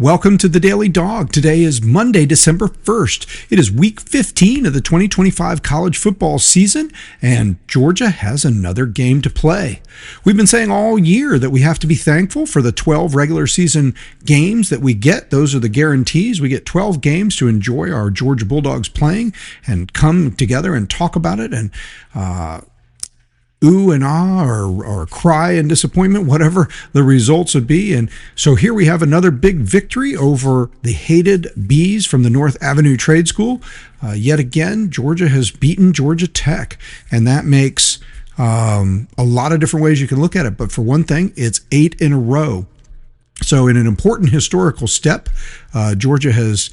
Welcome to the Daily Dawg. Today is Monday, December 1st. It is week 15 of the 2025 college football season, and Georgia has another game to play. We've been saying all year that we have to be thankful for the 12 regular season games that we get. Those are the guarantees. We get 12 games to enjoy our Georgia Bulldogs playing and come together and talk about it and ooh and ah or cry in disappointment, whatever the results would be. And so here we have another big victory over the hated Bees from the North Avenue Trade School. Yet again, Georgia has beaten Georgia Tech, and that makes a lot of different ways you can look at it. But for one thing, it's 8 in a row. So in an important historical step, Georgia has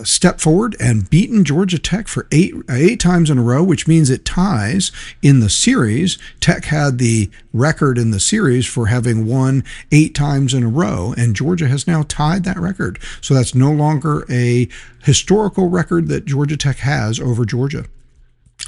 stepped forward and beaten Georgia Tech for eight times in a row, which means it ties in the series. Tech had the record in the series for having won 8 times in a row, and Georgia has now tied that record. So that's no longer a historical record that Georgia Tech has over Georgia.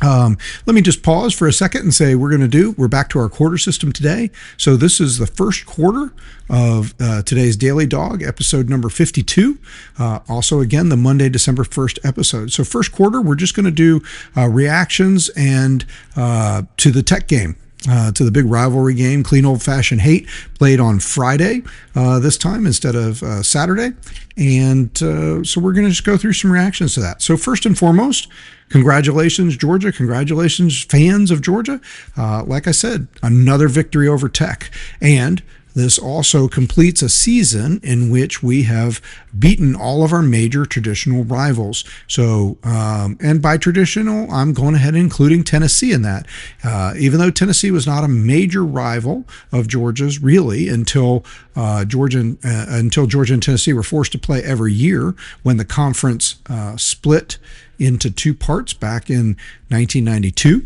Let me just pause for a second and say we're back to our quarter system today. So this is the first quarter of today's Daily Dawg, episode number 52. Also, again, the Monday, December 1st episode. So first quarter, we're just going to do reactions and to the Tech game. To the big rivalry game, Clean Old Fashioned Hate, played on Friday this time instead of Saturday. And so we're going to just go through some reactions to that. So first and foremost, congratulations, Georgia. Congratulations, fans of Georgia. Like I said, another victory over Tech. And this also completes a season in which we have beaten all of our major traditional rivals. So, and by traditional, I'm going ahead and including Tennessee in that. Even though Tennessee was not a major rival of Georgia's really until Georgia and Tennessee were forced to play every year when the conference split into 2 parts back in 1992.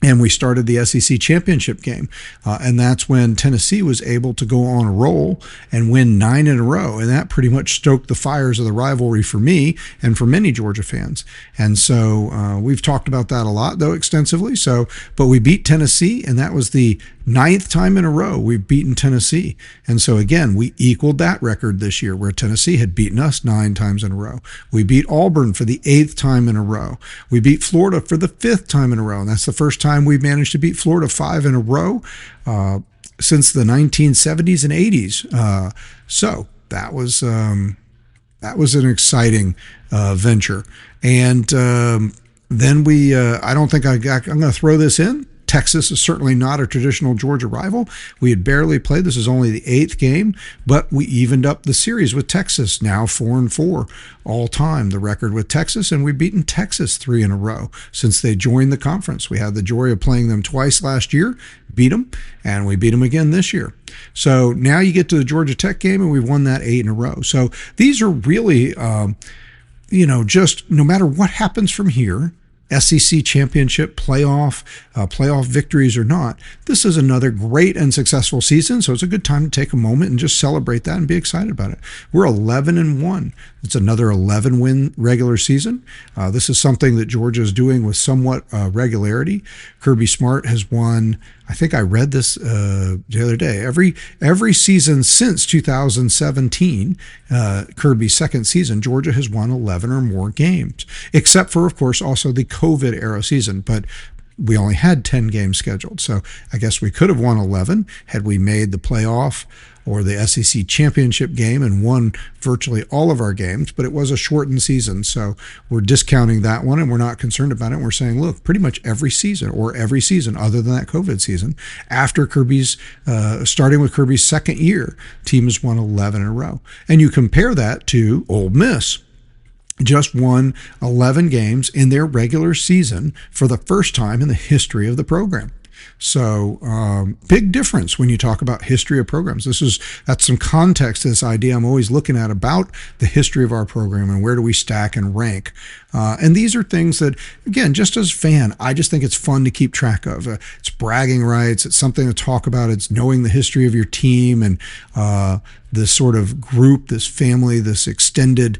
And we started the SEC championship game. And that's when Tennessee was able to go on a roll and win 9 in a row. And that pretty much stoked the fires of the rivalry for me and for many Georgia fans. And so we've talked about that a lot, though, extensively. But we beat Tennessee, and that was the 9th time in a row we've beaten Tennessee. And so, again, we equaled that record this year where Tennessee had beaten us 9 times in a row. We beat Auburn for the 8th time in a row. We beat Florida for the 5th time in a row. And that's the first time we've managed to beat Florida 5 in a row since the 1970s and 80s. So that was an exciting venture. And then I don't think I'm going to throw this in. Texas is certainly not a traditional Georgia rival. We had barely played. This is only the 8th game, but we evened up the series with Texas, now 4-4 all time, the record with Texas, and we've beaten Texas 3 in a row since they joined the conference. We had the joy of playing them twice last year, beat them, and we beat them again this year. So now you get to the Georgia Tech game, and we've won that 8 in a row. So these are really, just no matter what happens from here, SEC championship, playoff victories or not, this is another great and successful season. So it's a good time to take a moment and just celebrate that and be excited about it. We're 11-1. It's another 11-win regular season. This is something that Georgia is doing with somewhat regularity. Kirby Smart has won, I think I read this the other day, every season since 2017, Kirby's second season, Georgia has won 11 or more games, except for, of course, also the COVID era season. But we only had 10 games scheduled. So I guess we could have won 11 had we made the playoff or the SEC championship game and won virtually all of our games, but it was a shortened season. So we're discounting that one and we're not concerned about it. We're saying, look, pretty much every season other than that COVID season, after starting with Kirby's second year, team has won 11 in a row. And you compare that to Ole Miss. Just won 11 games in their regular season for the first time in the history of the program. So big difference when you talk about history of programs. That's some context to this idea I'm always looking at about the history of our program and where do we stack and rank. And these are things that, again, just as a fan, I just think it's fun to keep track of. It's bragging rights. It's something to talk about. It's knowing the history of your team and this sort of group, this family, this extended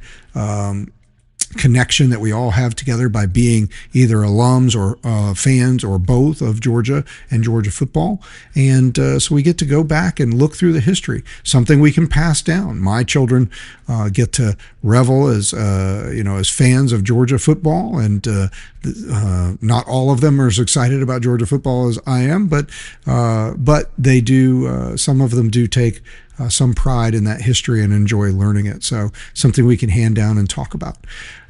connection that we all have together by being either alums or fans or both of Georgia and Georgia football. And so we get to go back and look through the history, something we can pass down. My children get to revel as as fans of Georgia football, and not all of them are as excited about Georgia football as I am, but they do. Some of them do take some pride in that history and enjoy learning it. So something we can hand down and talk about.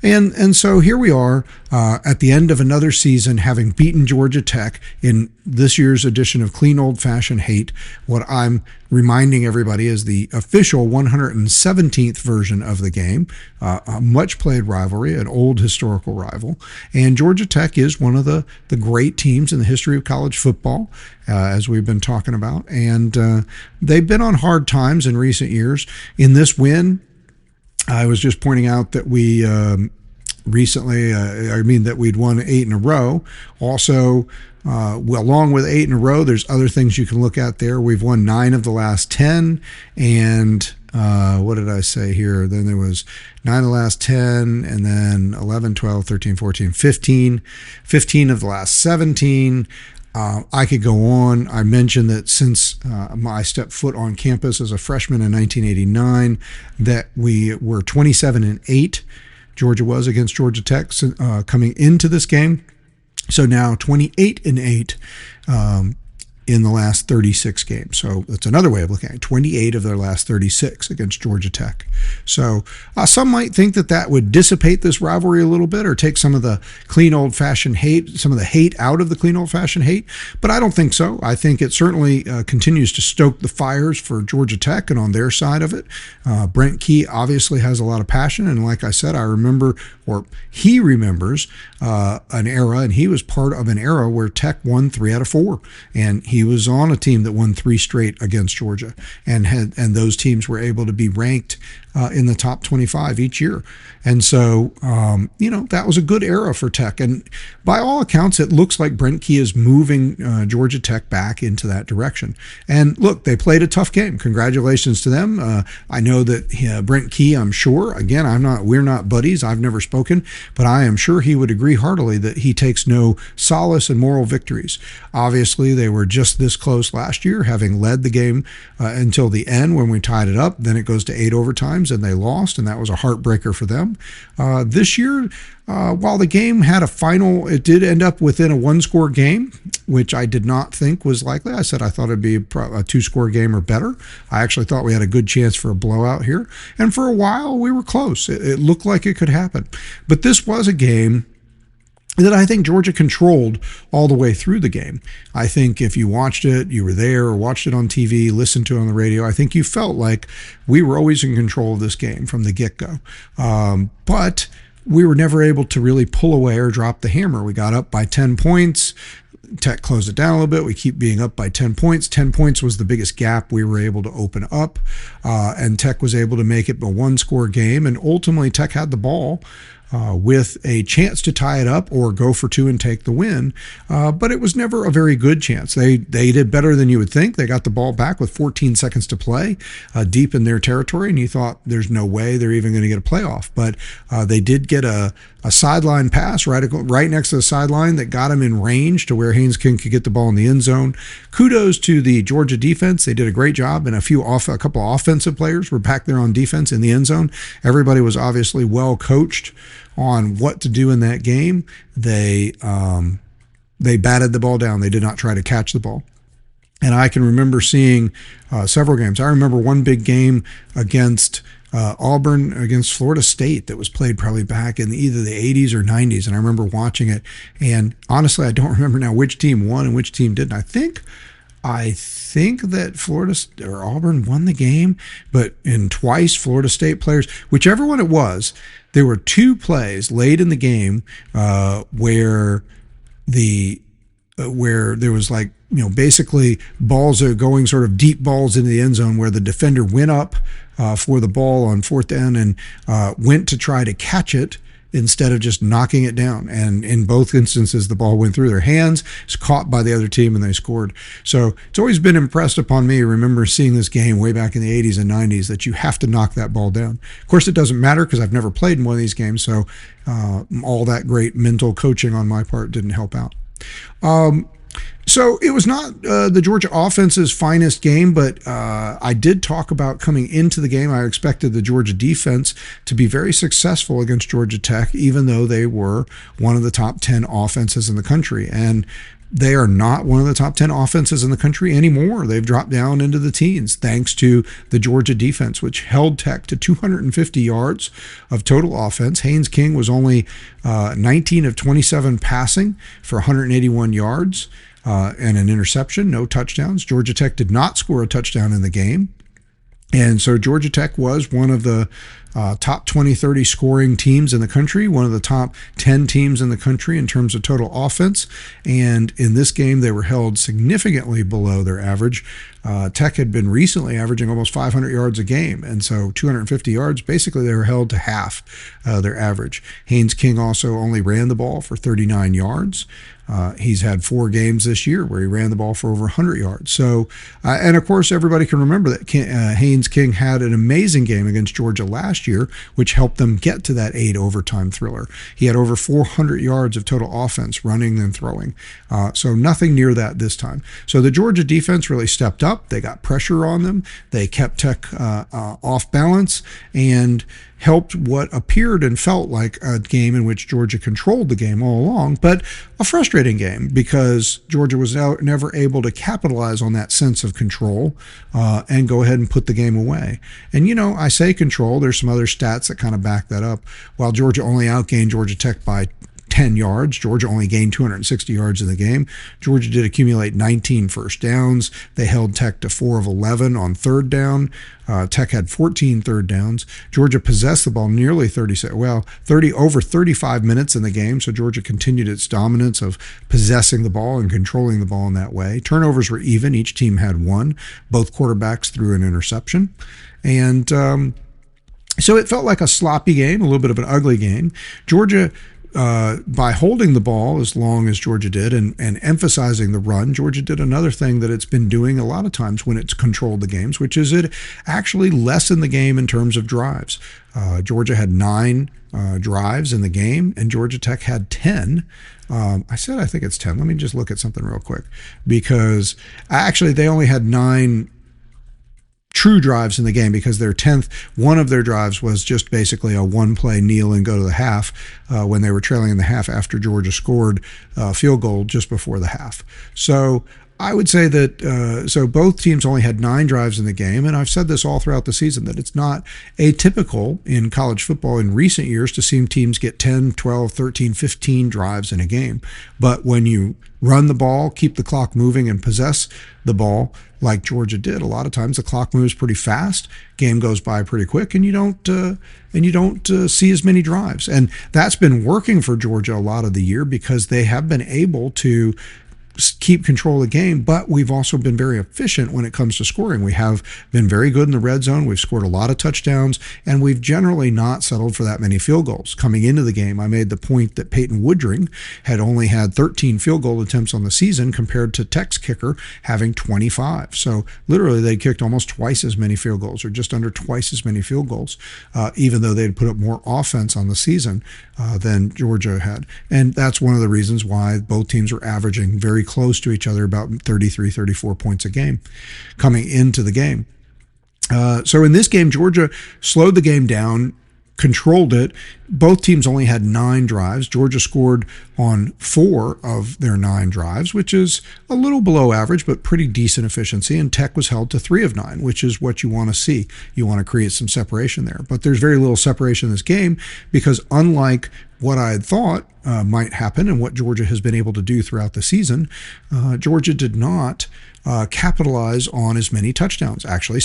And so here we are at the end of another season, having beaten Georgia Tech in this year's edition of Clean Old Fashioned Hate. What I'm reminding everybody is the official 117th version of the game, a much played rivalry, an old historical rival. And Georgia Tech is one of the great teams in the history of college football, as we've been talking about. And they've been on hard times in recent years. In this win, I was just pointing out that we recently, that we'd won 8 in a row. Also, along with 8 in a row, there's other things you can look at there. We've won 9 of the last 10. And what did I say here? Then there was 9 of the last 10, and then 11, 12, 13, 14, 15. 15 of the last 17. I could go on. I mentioned that since I stepped foot on campus as a freshman in 1989, that we were 27-8. Georgia was against Georgia Tech coming into this game. So now 28-8 in the last 36 games. So that's another way of looking at it. 28 of their last 36 against Georgia Tech. So some might think that would dissipate this rivalry a little bit, or take some of the clean old-fashioned hate, some of the hate out of the clean old-fashioned hate. But I don't think so. I think it certainly continues to stoke the fires for Georgia Tech and on their side of it. Brent Key obviously has a lot of passion. And like I said, I remember, or he remembers, an era, and he was part of an era where Tech won 3 out of 4. And he was on a team that won 3 straight against Georgia, and those teams were able to be ranked in the top 25 each year. And so, that was a good era for Tech. And by all accounts, it looks like Brent Key is moving Georgia Tech back into that direction. And look, they played a tough game. Congratulations to them. I know that Brent Key, I'm sure, again, we're not buddies. I've never spoken, but I am sure he would agree heartily that he takes no solace in moral victories. Obviously, they were just this close last year, having led the game until the end when we tied it up. Then it goes to 8 overtimes, and they lost, and that was a heartbreaker for them. This year, while the game had a final, it did end up within a 1-score game, which I did not think was likely. I said I thought it'd be a 2-score game or better. I actually thought we had a good chance for a blowout here. And for a while, we were close. It looked like it could happen. But this was a game that I think Georgia controlled all the way through the game. I think if you watched it, you were there, or watched it on TV, listened to it on the radio, I think you felt like we were always in control of this game from the get-go. But we were never able to really pull away or drop the hammer. We got up by 10 points. Tech closed it down a little bit. We keep being up by 10 points. 10 points was the biggest gap we were able to open up, and Tech was able to make it a 1-score game. And ultimately, Tech had the ball with a chance to tie it up or go for 2 and take the win. But it was never a very good chance. They did better than you would think. They got the ball back with 14 seconds to play deep in their territory, and you thought there's no way they're even going to get a playoff. But they did get a sideline pass right next to the sideline that got him in range to where Haynes King could get the ball in the end zone. Kudos to the Georgia defense. They did a great job, and a couple of offensive players were back there on defense in the end zone. Everybody was obviously well coached on what to do in that game. They batted the ball down. They did not try to catch the ball. And I can remember seeing several games. I remember one big game against Auburn against Florida State that was played probably back in either the 80s or 90s. And I remember watching it. And honestly, I don't remember now which team won and which team didn't. I think that Florida or Auburn won the game, but in twice Florida State players, whichever one it was, there were 2 plays late in the game where there was basically balls are going sort of deep balls into the end zone where the defender went up for the ball on 4th down and went to try to catch it instead of just knocking it down. And in both instances, the ball went through their hands, was caught by the other team, and they scored. So it's always been impressed upon me. I remember seeing this game way back in the 80s and 90s that you have to knock that ball down. Of course, it doesn't matter because I've never played in one of these games, so all that great mental coaching on my part didn't help out. So it was not the Georgia offense's finest game, but I did talk about coming into the game. I expected the Georgia defense to be very successful against Georgia Tech, even though they were one of the top 10 offenses in the country. And they are not one of the top 10 offenses in the country anymore. They've dropped down into the teens thanks to the Georgia defense, which held Tech to 250 yards of total offense. Haynes King was only 19 of 27 passing for 181 yards. And an interception, no touchdowns. Georgia Tech did not score a touchdown in the game. And so Georgia Tech was one of the top 20, 30 scoring teams in the country, one of the top 10 teams in the country in terms of total offense. And in this game, they were held significantly below their average. Tech had been recently averaging almost 500 yards a game. And so 250 yards, basically they were held to half their average. Haynes King also only ran the ball for 39 yards. He's had 4 games this year where he ran the ball for over 100 yards. So, and of course, everybody can remember that Haynes King had an amazing game against Georgia last year, which helped them get to that 8 overtime thriller. He had over 400 yards of total offense running and throwing. So nothing near that this time. So the Georgia defense really stepped up. They got pressure on them. They kept Tech off balance and helped what appeared and felt like a game in which Georgia controlled the game all along, but a frustrating game because Georgia was never able to capitalize on that sense of control and go ahead and put the game away. And, you know, I say control, there's some other stats that kind of back that up. While Georgia only outgained Georgia Tech by 10 yards. Georgia only gained 260 yards in the game. Georgia did accumulate 19 first downs. They held Tech to 4 of 11 on third down. Tech had 14 third downs. Georgia possessed the ball nearly 35 minutes in the game, so Georgia continued its dominance of possessing the ball and controlling the ball in that way. Turnovers were even. Each team had 1. Both quarterbacks threw an interception. And so it felt like a sloppy game, a little bit of an ugly game. Georgia, by holding the ball as long as Georgia did and emphasizing the run, Georgia did another thing that it's been doing a lot of times when it's controlled the games, which is it actually lessened the game in terms of drives. Georgia had 9 drives in the game, and Georgia Tech had 10. I think it's 10. Let me just look at something real quick, because actually they only had 9 true drives in the game, because their 10th, one of their drives was just basically a one-play kneel and go to the half when they were trailing in the half after Georgia scored a field goal just before the half. So I would say that so both teams only had 9 drives in the game, and I've said this all throughout the season, that it's not atypical in college football in recent years to see teams get 10, 12, 13, 15 drives in a game. But when you run the ball, keep the clock moving, and possess the ball like Georgia did, a lot of times the clock moves pretty fast, game goes by pretty quick, and you don't see as many drives. And that's been working for Georgia a lot of the year because they have been able to keep control of the game, but we've also been very efficient when it comes to scoring. We have been very good in the red zone. We've scored a lot of touchdowns, and we've generally not settled for that many field goals. Coming into the game, I made the point that Peyton Woodring had only had 13 field goal attempts on the season compared to Tech's kicker having 25. So literally they kicked almost twice as many field goals, or just under twice as many field goals, even though they'd put up more offense on the season than Georgia had. And that's one of the reasons why both teams were averaging very close to each other, about 33, 34 points a game coming into the game. So in this game, Georgia slowed the game down, controlled it. Both teams only had 9 drives. Georgia scored on 4 of their 9 drives, which is a little below average, but pretty decent efficiency. And Tech was held to 3 of 9, which is what you want to see. You want to create some separation there. But there's very little separation in this game because, unlike what I had thought might happen and what Georgia has been able to do throughout the season, Georgia did not capitalize on as many touchdowns, actually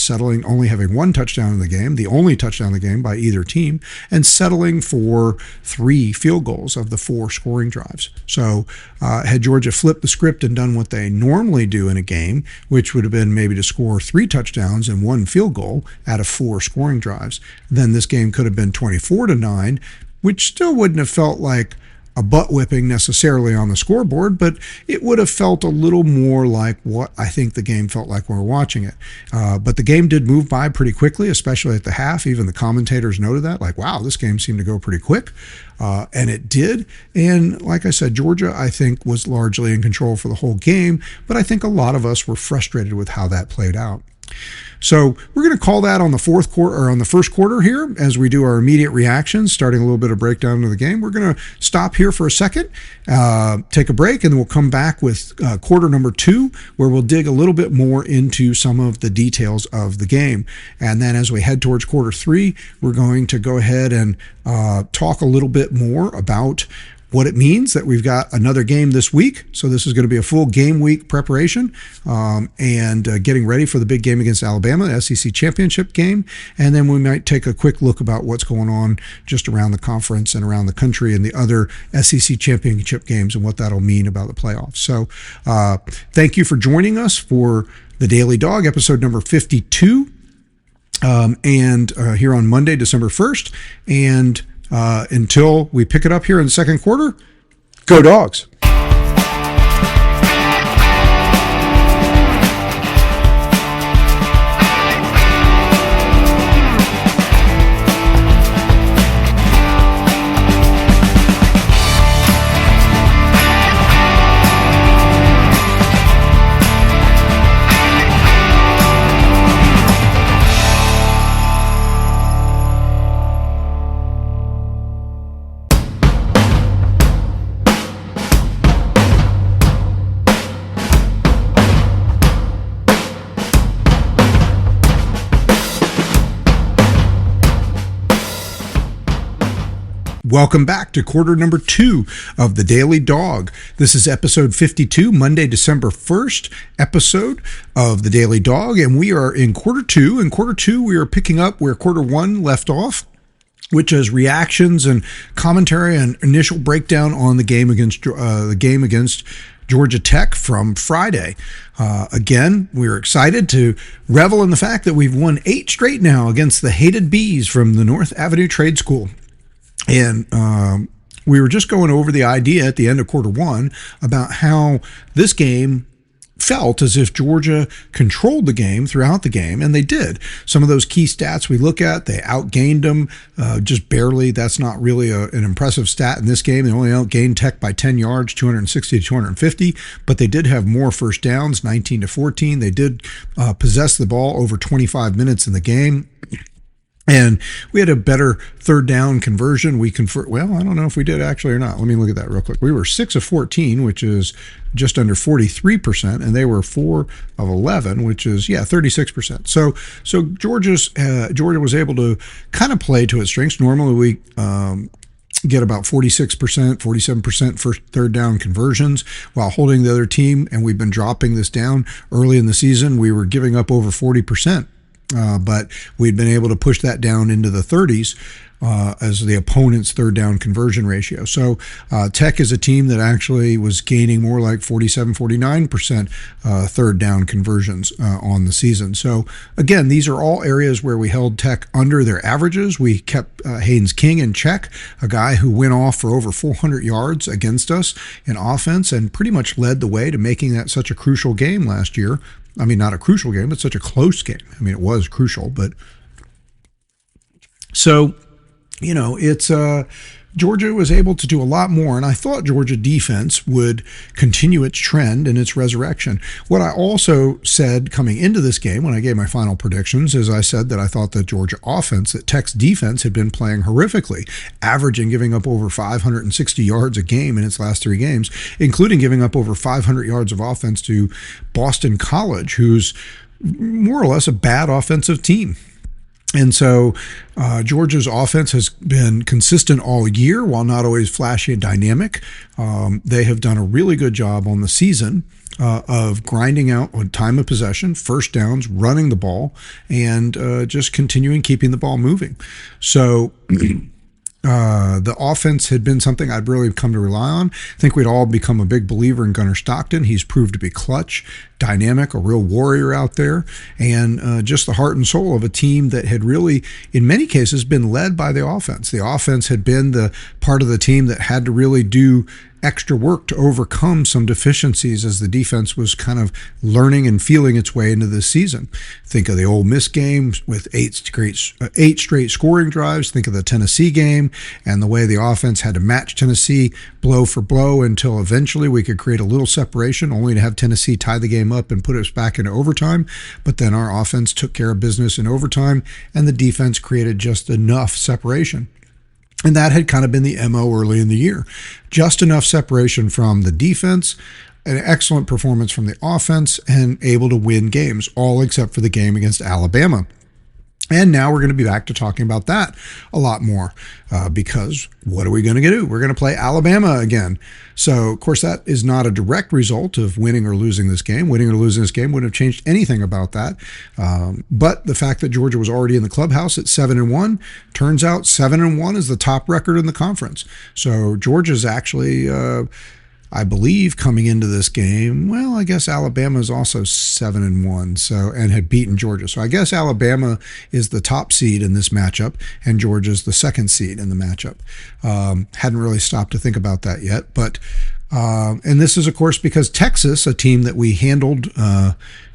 only having 1 touchdown in the game, the only touchdown in the game by either team, and settling for 3 field goals of the 4 scoring drives. So had Georgia flipped the script and done what they normally do in a game, which would have been maybe to score 3 touchdowns and 1 field goal out of 4 scoring drives, then this game could have been 24-9, which still wouldn't have felt like a butt whipping necessarily on the scoreboard, but it would have felt a little more like what I think the game felt like when we were watching it. But the game did move by pretty quickly, especially at the half. Even the commentators noted that, like, wow, this game seemed to go pretty quick. And it did. And like I said, Georgia, I think, was largely in control for the whole game, but I think a lot of us were frustrated with how that played out. So we're going to call that on the fourth quarter, or on the first quarter here, as we do our immediate reactions, starting a little bit of breakdown of the game. We're going to stop here for a second, take a break, and then we'll come back with quarter number 2, where we'll dig a little bit more into some of the details of the game. And then as we head towards quarter 3, we're going to go ahead and talk a little bit more about what it means that we've got another game this week. So this is going to be a full game week preparation and getting ready for the big game against Alabama, the SEC championship game. And then we might take a quick look about what's going on just around the conference and around the country and the other SEC championship games and what that'll mean about the playoffs. So thank you for joining us for the Daily Dawg, episode number 52, and here on Monday, December 1st. And until we pick it up here in the second quarter, go Dogs. Welcome back to quarter number 2 of the Daily Dawg. This is episode 52, Monday, December 1st episode of the Daily Dawg, and we are in quarter 2. In quarter 2, we are picking up where quarter 1 left off, which is reactions and commentary and initial breakdown on the game against Georgia Tech from Friday. Again, we're excited to revel in the fact that we've won 8 straight now against the hated Bees from the North Avenue Trade School. And we were just going over the idea at the end of quarter 1 about how this game felt as if Georgia controlled the game throughout the game, and they did. Some of those key stats we look at, they outgained them just barely. That's not really an impressive stat in this game. They only outgained Tech by 10 yards, 260 to 250, but they did have more first downs, 19 to 14. They did possess the ball over 25 minutes in the game. And we had a better third down conversion. Well, I don't know if we did actually or not. Let me look at that real quick. We were 6 of 14, which is just under 43%, and they were 4 of 11, which is 36%. So Georgia was able to kind of play to its strengths. Normally we get about 46%, 47% first third down conversions while holding the other team, and we've been dropping this down early in the season. We were giving up over 40%. But we'd been able to push that down into the 30s as the opponent's third down conversion ratio. So Tech is a team that actually was gaining more like 47, 49% third down conversions on the season. So again, these are all areas where we held Tech under their averages. We kept Haynes King in check, a guy who went off for over 400 yards against us in offense and pretty much led the way to making that such a crucial game last year. I mean, not a crucial game, but such a close game. I mean, it was crucial, but so, it's Georgia was able to do a lot more, and I thought Georgia defense would continue its trend and its resurrection. What I also said coming into this game, when I gave my final predictions, is I said that I thought that Georgia offense, that Tech's defense had been playing horrifically, averaging giving up over 560 yards a game in its last 3 games, including giving up over 500 yards of offense to Boston College, who's more or less a bad offensive team. And so Georgia's offense has been consistent all year, while not always flashy and dynamic. They have done a really good job on the season of grinding out on time of possession, first downs, running the ball, and just continuing keeping the ball moving. So the offense had been something I'd really come to rely on. I think we'd all become a big believer in Gunnar Stockton. He's proved to be clutch dynamic, a real warrior out there, and just the heart and soul of a team that had really, in many cases, been led by the offense. The offense had been the part of the team that had to really do extra work to overcome some deficiencies as the defense was kind of learning and feeling its way into this season. Think of the Ole Miss game with eight straight scoring drives. Think of the Tennessee game and the way the offense had to match Tennessee blow for blow until eventually we could create a little separation, only to have Tennessee tie the game up and put us back into overtime. But then our offense took care of business in overtime, and the defense created just enough separation. And that had kind of been the MO early in the year. Just enough separation from the defense, an excellent performance from the offense, and able to win games, all except for the game against Alabama. And now we're going to be back to talking about that a lot more because what are we going to do? We're going to play Alabama again. So, of course, that is not a direct result of winning or losing this game. Winning or losing this game wouldn't have changed anything about that. But the fact that Georgia was already in the clubhouse at 7-1, turns out 7-1 is the top record in the conference. So Georgia's actually I believe coming into this game, well, I guess Alabama is also 7-1, and had beaten Georgia. So I guess Alabama is the top seed in this matchup, and Georgia's the second seed in the matchup. Hadn't really stopped to think about that yet, but and this is, of course, because Texas, a team that we handled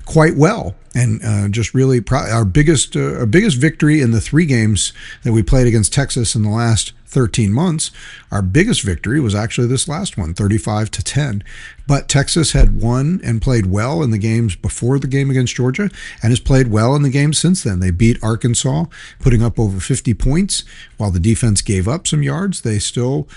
quite well, and just really our biggest victory in the 3 games that we played against Texas in the last 13 months. Our biggest victory was actually this last one, 35-10. But Texas had won and played well in the games before the game against Georgia, and has played well in the games since then. They beat Arkansas, putting up over 50 points. While the defense gave up some yards, they still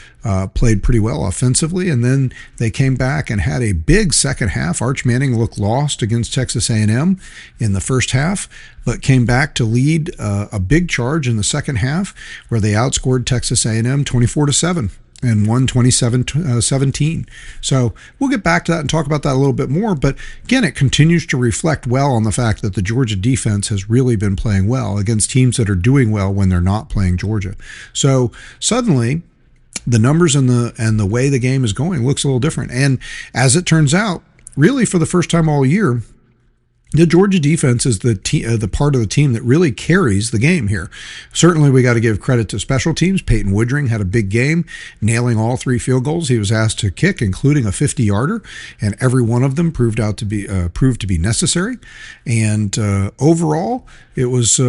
played pretty well offensively, and then they came back and had a big second half. Arch Manning looked lost against Texas A&M in the first half, but came back to lead a big charge in the second half, where they outscored Texas A&M 24-7 and won 27-17. So we'll get back to that and talk about that a little bit more. But again, it continues to reflect well on the fact that the Georgia defense has really been playing well against teams that are doing well when they're not playing Georgia. So suddenly, the numbers and the way the game is going looks a little different. And as it turns out, really for the first time all year, the Georgia defense is the part of the team that really carries the game here. Certainly, we got to give credit to special teams. Peyton Woodring had a big game, nailing all 3 field goals he was asked to kick, including a 50-yarder, and every one of them proved to be necessary. And overall, it was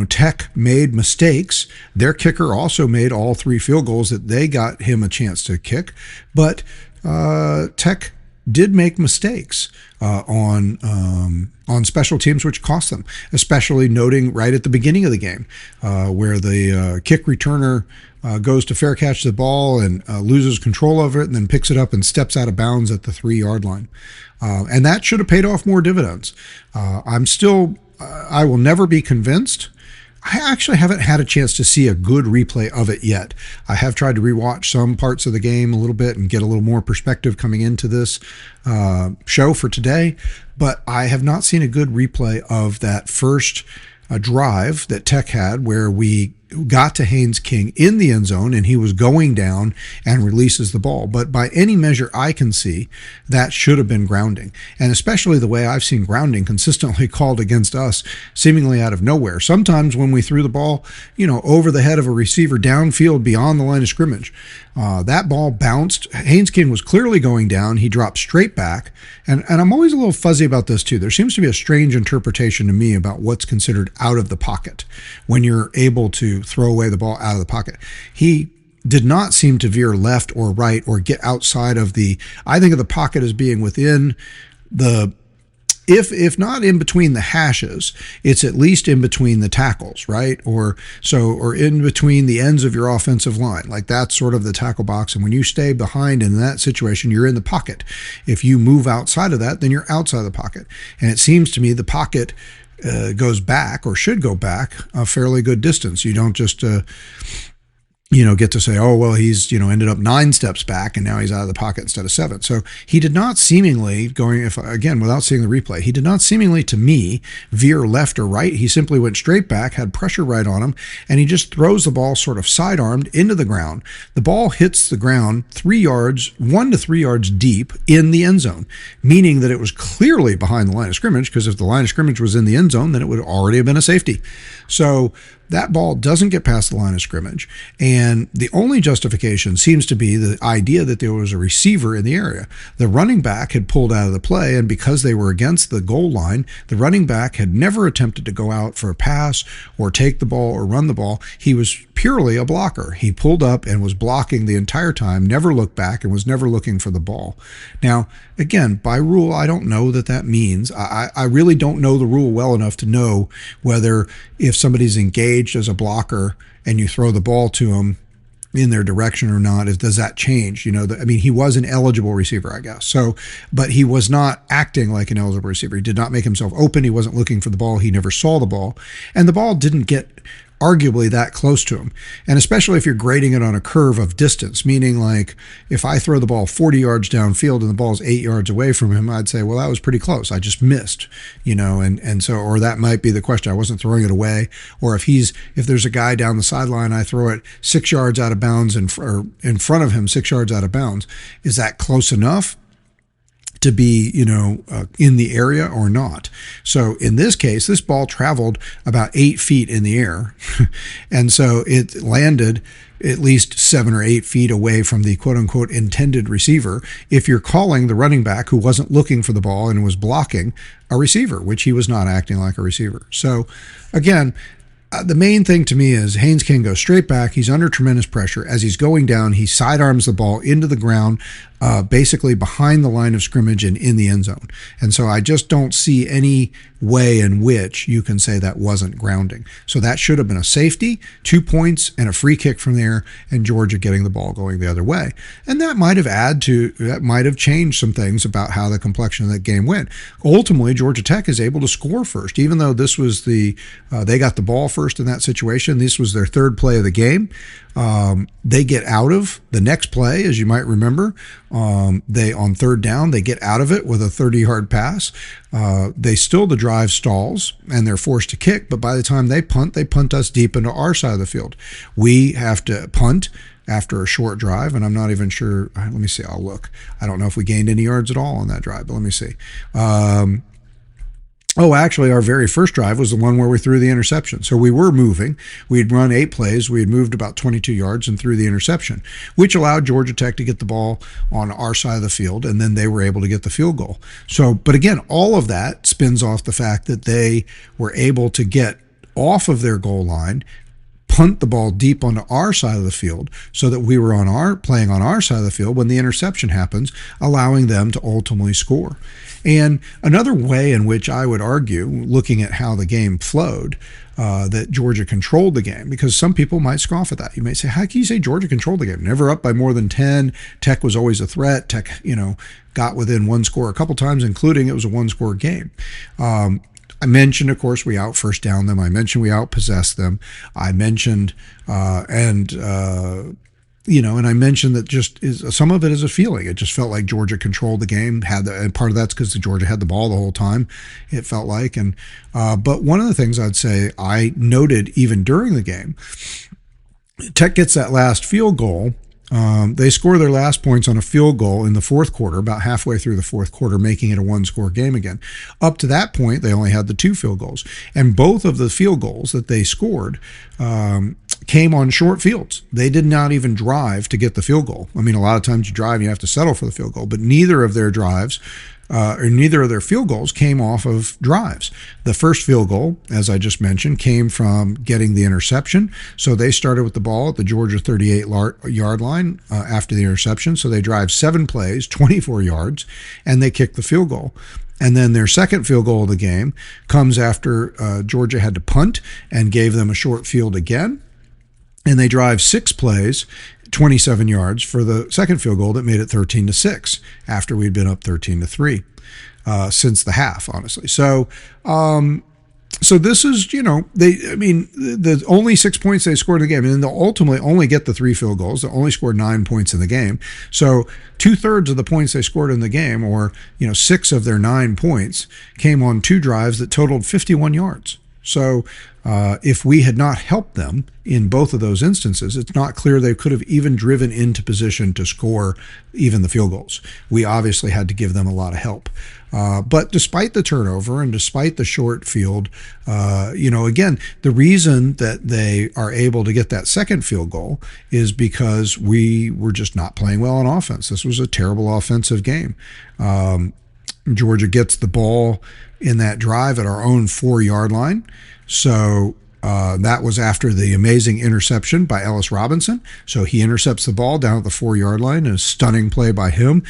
Tech made mistakes. Their kicker also made all 3 field goals that they got him a chance to kick, but Tech did make mistakes on special teams, which cost them, especially noting right at the beginning of the game where the kick returner goes to fair catch the ball and loses control of it and then picks it up and steps out of bounds at the 3-yard line. And that should have paid off more dividends. I will never be convinced. I actually haven't had a chance to see a good replay of it yet. I have tried to rewatch some parts of the game a little bit and get a little more perspective coming into this show for today, but I have not seen a good replay of that first drive that Tech had where we got to Haynes King in the end zone and he was going down and releases the ball. But by any measure I can see, that should have been grounding. And especially the way I've seen grounding consistently called against us, seemingly out of nowhere. Sometimes when we threw the ball, over the head of a receiver downfield beyond the line of scrimmage, that ball bounced. Haynes King was clearly going down. He dropped straight back. And I'm always a little fuzzy about this too. There seems to be a strange interpretation to me about what's considered out of the pocket when you're able to throw away the ball out of the pocket. He did not seem to veer left or right or get outside of I think of the pocket as being within the, if not in between the hashes, it's at least in between the tackles, right? Or in between the ends of your offensive line. Like that's sort of the tackle box. And when you stay behind in that situation, you're in the pocket. If you move outside of that, then you're outside of the pocket. And it seems to me the pocket goes back or should go back a fairly good distance. You don't just get to say, oh, well, he's, ended up 9 steps back and now he's out of the pocket instead of 7. So he did not seemingly, without seeing the replay, he did not seemingly, to me, veer left or right. He simply went straight back, had pressure right on him, and he just throws the ball sort of sidearmed into the ground. The ball hits the ground 1 to 3 yards deep in the end zone, meaning that it was clearly behind the line of scrimmage, because if the line of scrimmage was in the end zone, then it would already have been a safety. So that ball doesn't get past the line of scrimmage. And the only justification seems to be the idea that there was a receiver in the area. The running back had pulled out of the play, and because they were against the goal line, the running back had never attempted to go out for a pass or take the ball or run the ball. He was purely a blocker. He pulled up and was blocking the entire time, never looked back, and was never looking for the ball. Now, again, by rule, I don't know that means. I really don't know the rule well enough to know whether, if somebody's engaged as a blocker and you throw the ball to him in their direction or not, does that change? He was an eligible receiver, I guess. So, but he was not acting like an eligible receiver. He did not make himself open. He wasn't looking for the ball. He never saw the ball. And the ball didn't get arguably that close to him. And especially if you're grading it on a curve of distance, meaning like if I throw the ball 40 yards downfield and the ball's 8 yards away from him, I'd say, well, that was pretty close. I just missed, and so, or that might be the question. I wasn't throwing it away. Or if there's a guy down the sideline, I throw it 6 yards out of bounds or in front of him, 6 yards out of bounds. Is that close enough to be, in the area or not? So in this case, this ball traveled about 8 feet in the air. And so it landed at least 7 or 8 feet away from the quote unquote intended receiver, if you're calling the running back who wasn't looking for the ball and was blocking a receiver, which he was not acting like a receiver. So again, the main thing to me is Haynes King goes straight back. He's under tremendous pressure. As he's going down, he sidearms the ball into the ground, basically behind the line of scrimmage and in the end zone. And so I just don't see any way in which you can say that wasn't grounding. So that should have been a safety, 2 points, and a free kick from there, and Georgia getting the ball going the other way. And that might have changed some things about how the complexion of that game went. Ultimately, Georgia Tech is able to score first, even though this was they got the ball first in that situation. This was their third play of the game. They get out of the next play, as you might remember. They on third down, they get out of it with a 30-yard pass. The drive stalls and they're forced to kick. But by the time they punt us deep into our side of the field. We have to punt after a short drive, and I'm not even sure. Let me see. I'll look. I don't know if we gained any yards at all on that drive, but let me see. Actually, our very first drive was the one where we threw the interception. So we were moving. We had run 8 plays. We had moved about 22 yards and threw the interception, which allowed Georgia Tech to get the ball on our side of the field, and then they were able to get the field goal. So, but again, all of that spins off the fact that they were able to get off of their goal line, punt the ball deep onto our side of the field so that we were playing on our side of the field when the interception happens, allowing them to ultimately score. And another way in which I would argue, looking at how the game flowed, that Georgia controlled the game, because some people might scoff at that. You may say, how can you say Georgia controlled the game? Never up by more than 10. Tech was always a threat. Tech, got within one score a couple times, including it was a one-score game. I mentioned, of course, we out first down them. I mentioned we out possessed them. I mentioned, and I mentioned that some of it is a feeling. It just felt like Georgia controlled the game. And part of that's because Georgia had the ball the whole time. It felt like, but one of the things I'd say I noted even during the game, Tech gets that last field goal. They score their last points on a field goal in the fourth quarter, about halfway through the fourth quarter, making it a one-score game again. Up to that point, they only had the 2 field goals. And both of the field goals that they scored came on short fields. They did not even drive to get the field goal. I mean, a lot of times you drive and you have to settle for the field goal, but neither of their drives or neither of their field goals came off of drives. The first field goal, as I just mentioned, came from getting the interception. So they started with the ball at the Georgia 38-yard line after the interception. So they drive 7 plays, 24 yards, and they kick the field goal. And then their second field goal of the game comes after Georgia had to punt and gave them a short field again. And they drive 6 plays, 27 yards for the second field goal that made it 13-6 after we'd been up 13-3 since the half, honestly. So So this is, the only 6 points they scored in the game, and they'll ultimately only get the 3 field goals. They only scored 9 points in the game. So 2/3 of the points they scored in the game, or 6 of their 9 points, came on 2 drives that totaled 51 yards. So if we had not helped them in both of those instances, it's not clear they could have even driven into position to score even the field goals. We obviously had to give them a lot of help. But despite the turnover and despite the short field, again, the reason that they are able to get that second field goal is because we were just not playing well on offense. This was a terrible offensive game. Georgia gets the ball in that drive at our own 4-yard line. So that was after the amazing interception by Ellis Robinson. So he intercepts the ball down at the 4-yard line. A stunning play by him,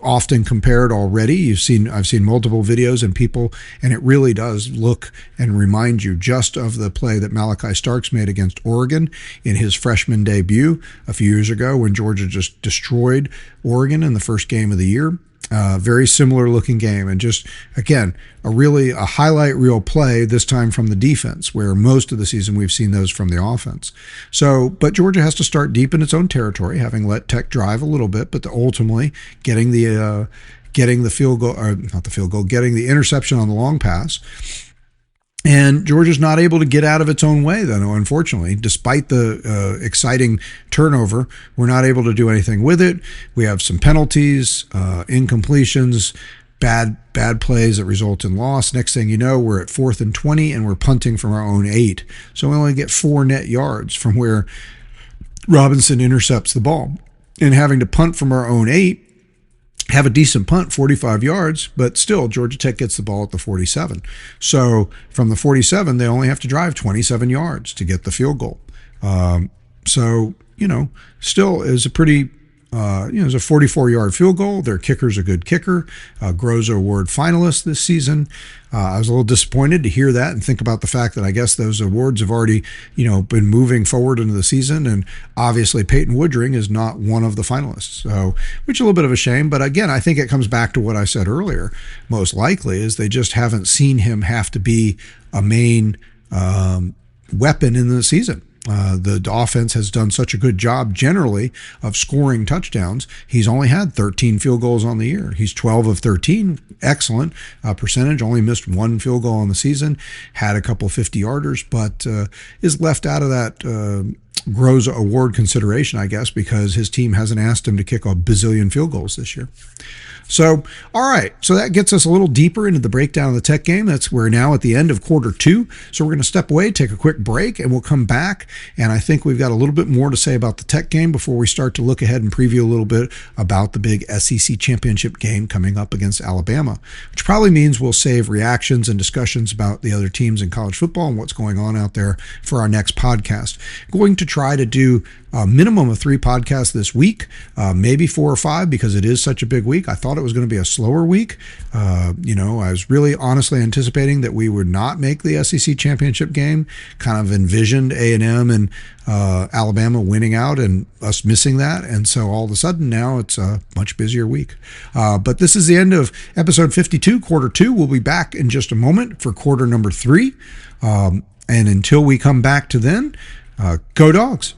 often compared already. I've seen multiple videos and people, and it really does look and remind you just of the play that Malachi Starks made against Oregon in his freshman debut a few years ago when Georgia just destroyed Oregon in the first game of the year. Very similar looking game, and just again a highlight reel play, this time from the defense, where most of the season we've seen those from the offense. So, but Georgia has to start deep in its own territory, having let Tech drive a little bit, but ultimately getting the field goal, or not the field goal, getting the interception on the long pass. And Georgia's not able to get out of its own way, though, unfortunately. Despite the exciting turnover, we're not able to do anything with it. We have some penalties, incompletions, bad plays that result in loss. Next thing you know, we're at 4th and 20, and we're punting from our own 8. So we only get 4 net yards from where Robinson intercepts the ball. And having to punt from our own 8, have a decent punt, 45 yards, but still Georgia Tech gets the ball at the 47. So from the 47, they only have to drive 27 yards to get the field goal. Still is a pretty, it's a 44-yard field goal. Their kicker's a good kicker, Groza Award finalist this season. I was a little disappointed to hear that and think about the fact that I guess those awards have already, been moving forward into the season. And obviously Peyton Woodring is not one of the finalists. So, which is a little bit of a shame. But again, I think it comes back to what I said earlier. Most likely is they just haven't seen him have to be a main weapon in the season. The offense has done such a good job generally of scoring touchdowns. He's only had 13 field goals on the year. He's 12 of 13, excellent percentage, only missed 1 field goal on the season, had a couple 50-yarders, but is left out of that Groza Award consideration, I guess, because his team hasn't asked him to kick a bazillion field goals this year. So, all right. So that gets us a little deeper into the breakdown of the Tech game. We're now at the end of quarter 2. So we're going to step away, take a quick break, and we'll come back. And I think we've got a little bit more to say about the Tech game before we start to look ahead and preview a little bit about the big SEC championship game coming up against Alabama, which probably means we'll save reactions and discussions about the other teams in college football and what's going on out there for our next podcast. Going to try to do a minimum of 3 podcasts this week, maybe 4 or 5, because it is such a big week. I thought it was going to be a slower week. I was really honestly anticipating that we would not make the SEC championship game. Kind of envisioned A&M and Alabama winning out and us missing that. And so all of a sudden now it's a much busier week. But this is the end of episode 52, quarter 2. We'll be back in just a moment for quarter number 3. And until we come back to then, go Dogs.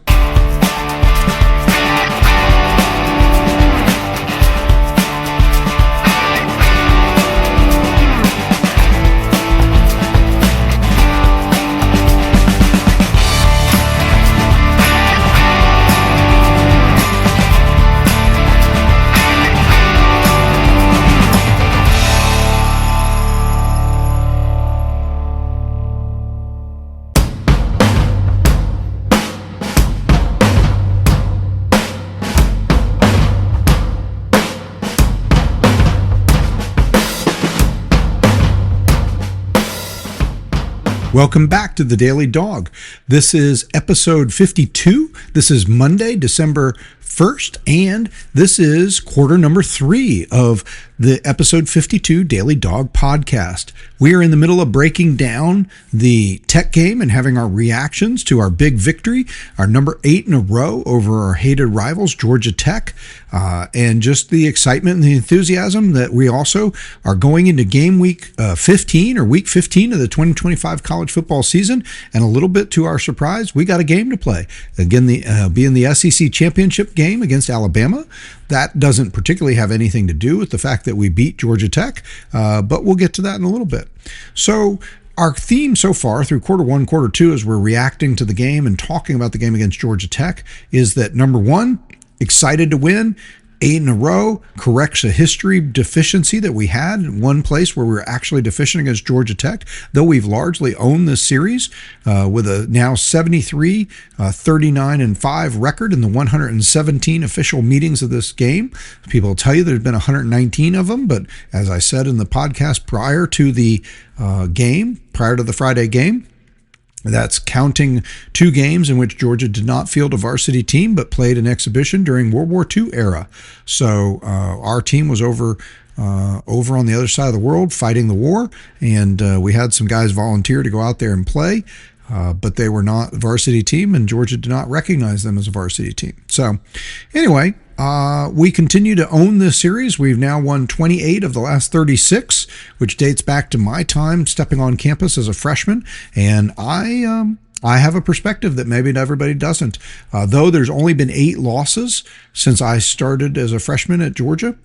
Welcome back to the Daily Dawg. This is episode 52. This is Monday, December 1st, and this is quarter number 3 of the episode 52 Daily Dawg podcast. We are in the middle of breaking down the Tech game and having our reactions to our big victory, our number 8 in a row over our hated rivals, Georgia Tech, and just the excitement and the enthusiasm that we also are going into game week 15 or week 15 of the 2025 college football season. And a little bit to our surprise, we got a game to play. Again, being the SEC championship game against Alabama. That doesn't particularly have anything to do with the fact that we beat Georgia Tech, but we'll get to that in a little bit. So our theme so far through quarter 1, quarter 2, as we're reacting to the game and talking about the game against Georgia Tech, is that number 1, excited to win. 8 in a row, corrects a history deficiency that we had in one place where we were actually deficient against Georgia Tech, though we've largely owned this series with a now 73, 39-5 record in the 117 official meetings of this game. People will tell you there's been 119 of them, but as I said in the podcast prior to the Friday game, that's counting 2 games in which Georgia did not field a varsity team but played an exhibition during World War II era. So our team was over on the other side of the world fighting the war, and we had some guys volunteer to go out there and play, but they were not a varsity team, and Georgia did not recognize them as a varsity team. So anyway, we continue to own this series. We've now won 28 of the last 36, which dates back to my time stepping on campus as a freshman. And I have a perspective that maybe everybody doesn't. Though there's only been 8 losses since I started as a freshman at Georgia,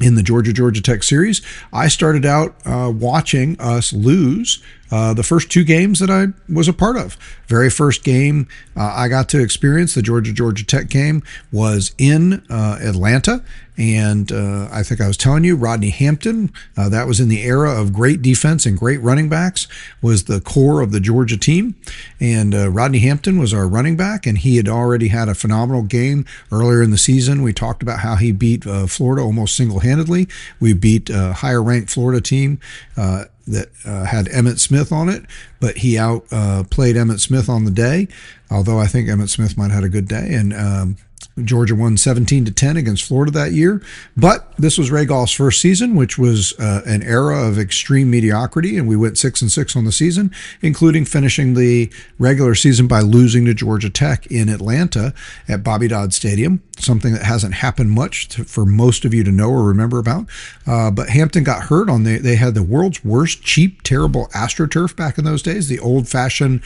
in the Georgia Tech series, I started out watching us lose the first 2 games that I was a part of. Very first game I got to experience, the Georgia Tech game, was in Atlanta. And I think I was telling you, Rodney Hampton, that was in the era of great defense and great running backs, was the core of the Georgia team. And Rodney Hampton was our running back, and he had already had a phenomenal game earlier in the season. We talked about how he beat Florida almost single-handedly. We beat a higher-ranked Florida team that had Emmitt Smith on it, but he outplayed Emmitt Smith on the day, although I think Emmitt Smith might have had a good day. And Georgia won 17-10 against Florida that year. But this was Ray Goff's first season, which was an era of extreme mediocrity, and we went 6-6 on the season, including finishing the regular season by losing to Georgia Tech in Atlanta at Bobby Dodd Stadium, something that hasn't happened much for most of you to know or remember about. But Hampton got hurt they had the world's worst, cheap, terrible AstroTurf back in those days, the old-fashioned,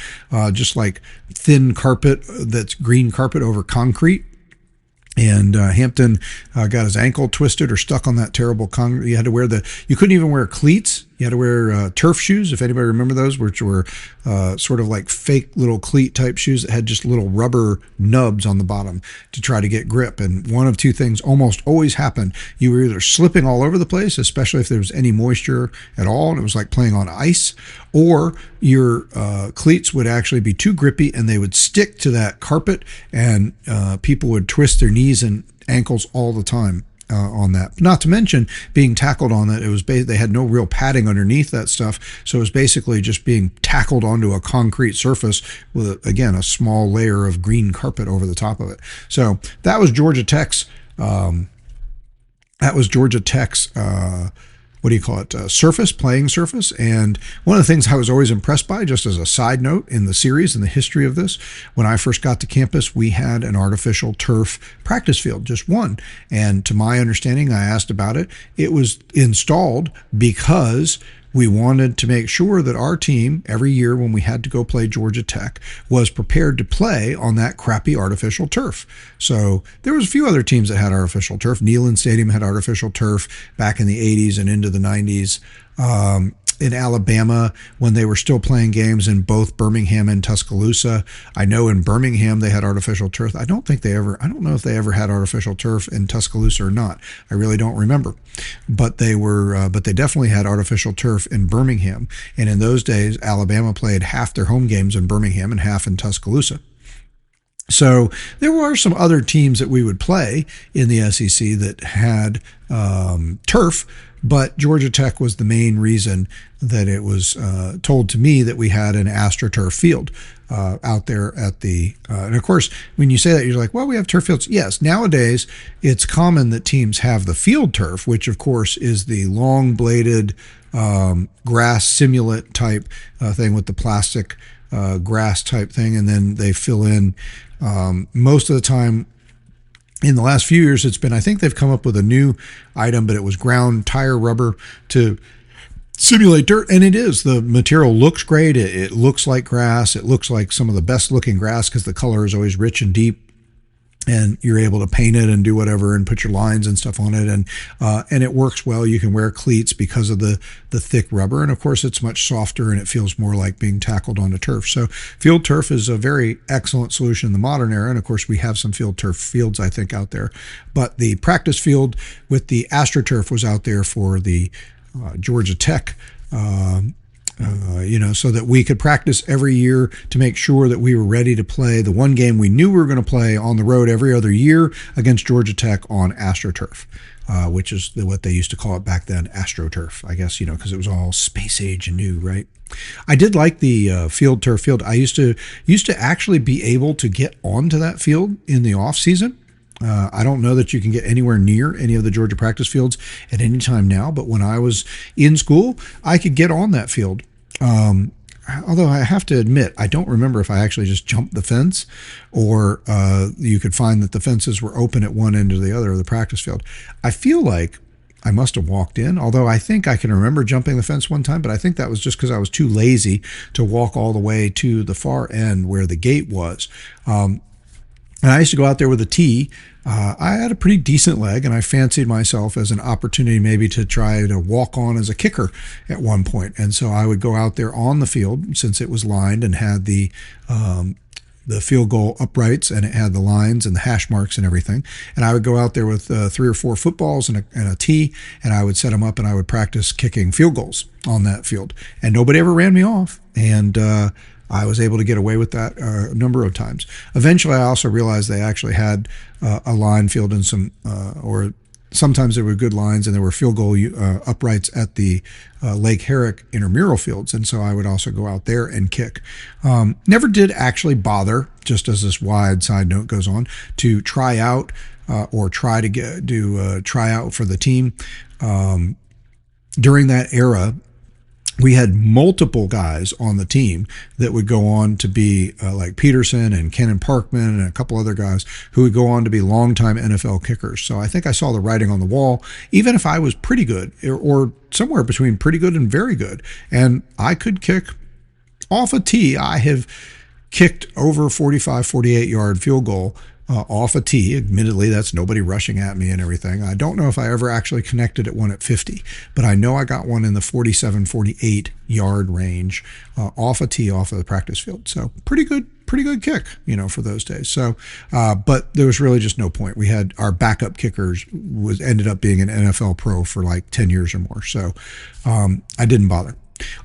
just like thin carpet that's green carpet over concrete. And Hampton got his ankle twisted or stuck on that terrible concrete. You couldn't even wear cleats. You had to wear turf shoes, if anybody remember those, which were sort of like fake little cleat type shoes that had just little rubber nubs on the bottom to try to get grip. And one of 2 things almost always happened. You were either slipping all over the place, especially if there was any moisture at all, and it was like playing on ice, or your cleats would actually be too grippy and they would stick to that carpet, and people would twist their knees and ankles all the time on that. Not to mention being tackled on it. It was they had no real padding underneath that stuff, so it was basically just being tackled onto a concrete surface with, again, a small layer of green carpet over the top of it. So that was Georgia Tech's. Playing surface. And one of the things I was always impressed by, just as a side note in the series and the history of this, when I first got to campus, we had an artificial turf practice field, just one. And to my understanding, I asked about it. It was installed because we wanted to make sure that our team, every year when we had to go play Georgia Tech, was prepared to play on that crappy artificial turf. So there was a few other teams that had artificial turf. Neyland Stadium had artificial turf back in the 80s and into the 90s. In Alabama, when they were still playing games in both Birmingham and Tuscaloosa. I know in Birmingham they had artificial turf. I don't know if they ever had artificial turf in Tuscaloosa or not. I really don't remember. But they definitely had artificial turf in Birmingham. And in those days, Alabama played half their home games in Birmingham and half in Tuscaloosa. So there were some other teams that we would play in the SEC that had turf but Georgia Tech was the main reason that it was told to me that we had an AstroTurf field out there at the, and of course, when you say that, you're like, well, we have turf fields. Yes, nowadays it's common that teams have the field turf, which of course is the long bladed grass simulant type thing with the plastic grass type thing, and then they fill in most of the time. In the last few years, it's been, I think they've come up with a new item, but it was ground tire rubber to simulate dirt, and it is. The material looks great. It looks like grass. It looks like some of the best looking grass because the color is always rich and deep, and you're able to paint it and do whatever and put your lines and stuff on it, and it works well. You can wear cleats because of the thick rubber, and of course it's much softer and it feels more like being tackled onto turf. So field turf is a very excellent solution in the modern era, and of course we have some field turf fields I think out there, but the practice field with the AstroTurf was out there for the Georgia Tech so that we could practice every year to make sure that we were ready to play the one game we knew we were going to play on the road every other year against Georgia Tech on AstroTurf, which is what they used to call it back then, AstroTurf, I guess, because it was all space age and new, right? I did like the field turf field. I used to actually be able to get onto that field in the off season. I don't know that you can get anywhere near any of the Georgia practice fields at any time now, but when I was in school, I could get on that field. Although I have to admit, I don't remember if I actually just jumped the fence or you could find that the fences were open at one end or the other of the practice field. I feel like I must have walked in, although I think I can remember jumping the fence one time, but I think that was just because I was too lazy to walk all the way to the far end where the gate was. And I used to go out there with a tee. I had a pretty decent leg, and I fancied myself as an opportunity maybe to try to walk on as a kicker at one point. And so I would go out there on the field, since it was lined and had the field goal uprights, and it had the lines and the hash marks and everything. And I would go out there with 3 or 4 footballs and a tee, and I would set them up, and I would practice kicking field goals on that field. And nobody ever ran me off. And I was able to get away with that a number of times. Eventually, I also realized they actually had a line field and or sometimes there were good lines, and there were field goal uprights at the Lake Herrick intramural fields. And so I would also go out there and kick. Never did actually bother, just as this wide side note goes on, to try out or try to do try out for the team. During that era, we had multiple guys on the team that would go on to be like Peterson and Kenan Parkman and a couple other guys who would go on to be longtime NFL kickers. So I think I saw the writing on the wall, even if I was pretty good or somewhere between pretty good and very good. And I could kick off a tee. I have kicked over 45, 48-yard field goal off a tee. Admittedly, that's nobody rushing at me and everything. I don't know if I ever actually connected at one at 50, but I know I got one in the 47, 48-yard range off a tee off of the practice field. So pretty good kick, for those days. So, but there was really just no point. We had our backup kickers ended up being an NFL pro for like 10 years or more. So I didn't bother.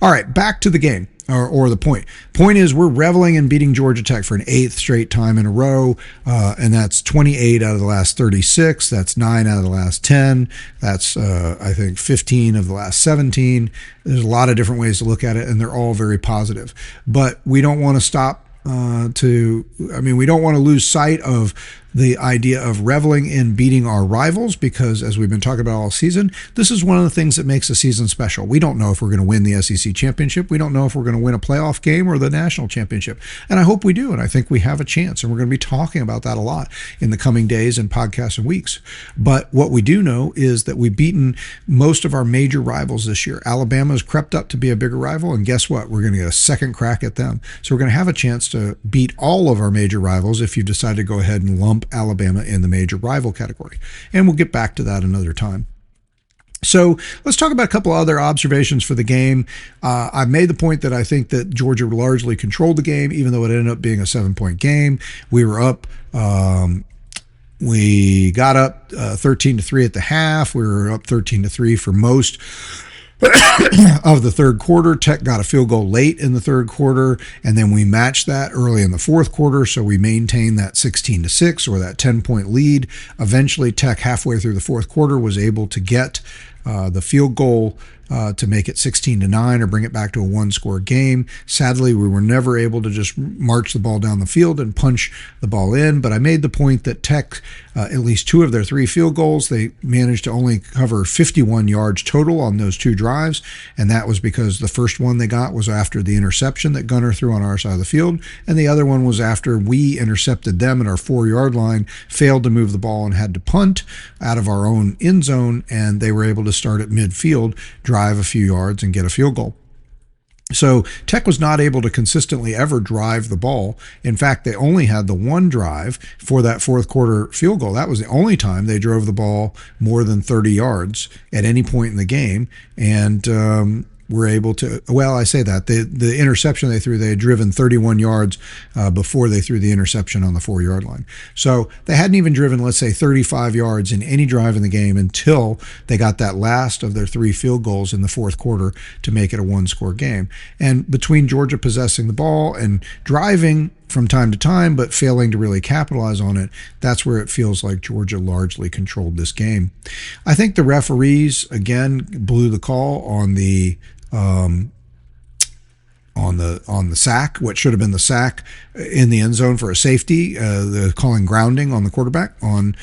All right, back to the game. Or the point. Point is, we're reveling in beating Georgia Tech for an 8th straight time in a row, and that's 28 out of the last 36. That's 9 out of the last 10. That's, I think, 15 of the last 17. There's a lot of different ways to look at it, and they're all very positive. But we don't want to stop we don't want to lose sight of the idea of reveling in beating our rivals, because as we've been talking about all season, this is one of the things that makes the season special. We don't know if we're going to win the SEC championship. We don't know if we're going to win a playoff game or the national championship. And I hope we do. And I think we have a chance. And we're going to be talking about that a lot in the coming days and podcasts and weeks. But what we do know is that we've beaten most of our major rivals this year. Alabama's crept up to be a bigger rival. And guess what? We're going to get a second crack at them. So we're going to have a chance to beat all of our major rivals if you decide to go ahead and lump Alabama in the major rival category. And we'll get back to that another time. So let's talk about a couple of other observations for the game. I've made the point that I think that Georgia largely controlled the game, even though it ended up being a 7-point game. We were up. We got up 13-3 at the half. We were up 13-3 for most of the third quarter. Tech got a field goal late in the third quarter, and then we matched that early in the fourth quarter, so we maintained that 16-6 or that 10-point lead. Eventually, Tech halfway through the fourth quarter was able to get the field goal to make it 16-9 or bring it back to a one-score game. Sadly, we were never able to just march the ball down the field and punch the ball in, but I made the point that Tech, at least 2 of their 3 field goals, they managed to only cover 51 yards total on those 2 drives, and that was because the first one they got was after the interception that Gunner threw on our side of the field, and the other one was after we intercepted them at our 4-yard line, failed to move the ball and had to punt out of our own end zone, and they were able to start at midfield, drive a few yards, and get a field goal. So Tech was not able to consistently ever drive the ball. In fact, they only had the one drive for that fourth quarter field goal. That was the only time they drove the ball more than 30 yards at any point in the game. And were able to, well, I say that, the interception they threw, they had driven 31 yards before they threw the interception on the 4-yard line. So they hadn't even driven, let's say, 35 yards in any drive in the game until they got that last of their 3 field goals in the fourth quarter to make it a one-score game. And between Georgia possessing the ball and driving from time to time, but failing to really capitalize on it, that's where it feels like Georgia largely controlled this game. I think the referees, again, blew the call on the sack, what should have been the sack in the end zone for a safety, the calling grounding on the quarterback on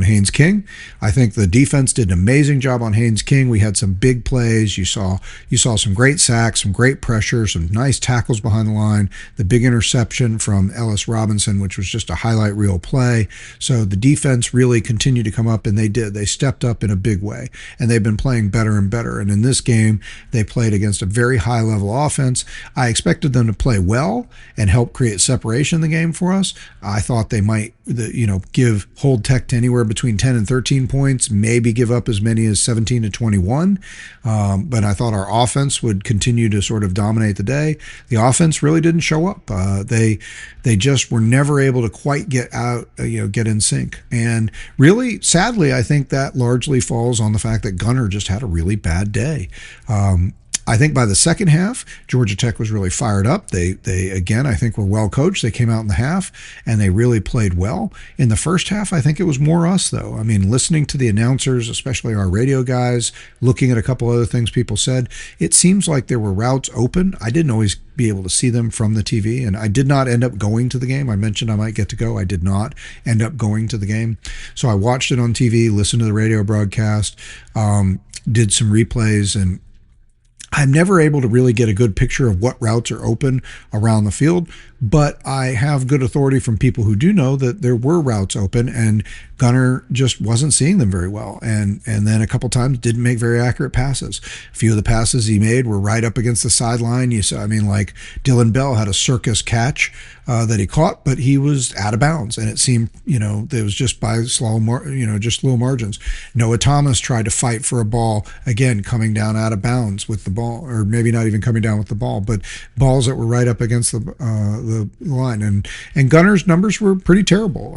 Haynes King. I think the defense did an amazing job on Haynes King. We had some big plays. You saw some great sacks, some great pressure, some nice tackles behind the line, the big interception from Ellis Robinson, which was just a highlight reel play. So the defense really continued to come up, and they did. They stepped up in a big way, and they've been playing better and better. And in this game, they played against a very high-level offense. I expected them to play well and help create separation in the game for us. I thought they might, hold Tech to anywhere between 10 and 13 points, maybe give up as many as 17 to 21. But I thought our offense would continue to sort of dominate the day. The offense really didn't show up. They just were never able to quite get out, get in sync. And really, sadly, I think that largely falls on the fact that Gunner just had a really bad day. I think by the second half, Georgia Tech was really fired up. They again, I think, were well coached. They came out in the half and they really played well. In the first half, I think it was more us, though. I mean, listening to the announcers, especially our radio guys, looking at a couple other things people said, it seems like there were routes open. I didn't always be able to see them from the TV, and I did not end up going to the game. I mentioned I might get to go. I did not end up going to the game. So I watched it on TV, listened to the radio broadcast, did some replays, and I'm never able to really get a good picture of what routes are open around the field, but I have good authority from people who do know that there were routes open, and Gunner just wasn't seeing them very well. And then a couple times didn't make very accurate passes. A few of the passes he made were right up against the sideline. Like Dylan Bell had a circus catch that he caught, but he was out of bounds, and it seemed, it was just by just low margins. Noah Thomas tried to fight for a ball, again, coming down out of bounds with the ball, or maybe not even coming down with the ball, but balls that were right up against the line. And Gunner's numbers were pretty terrible.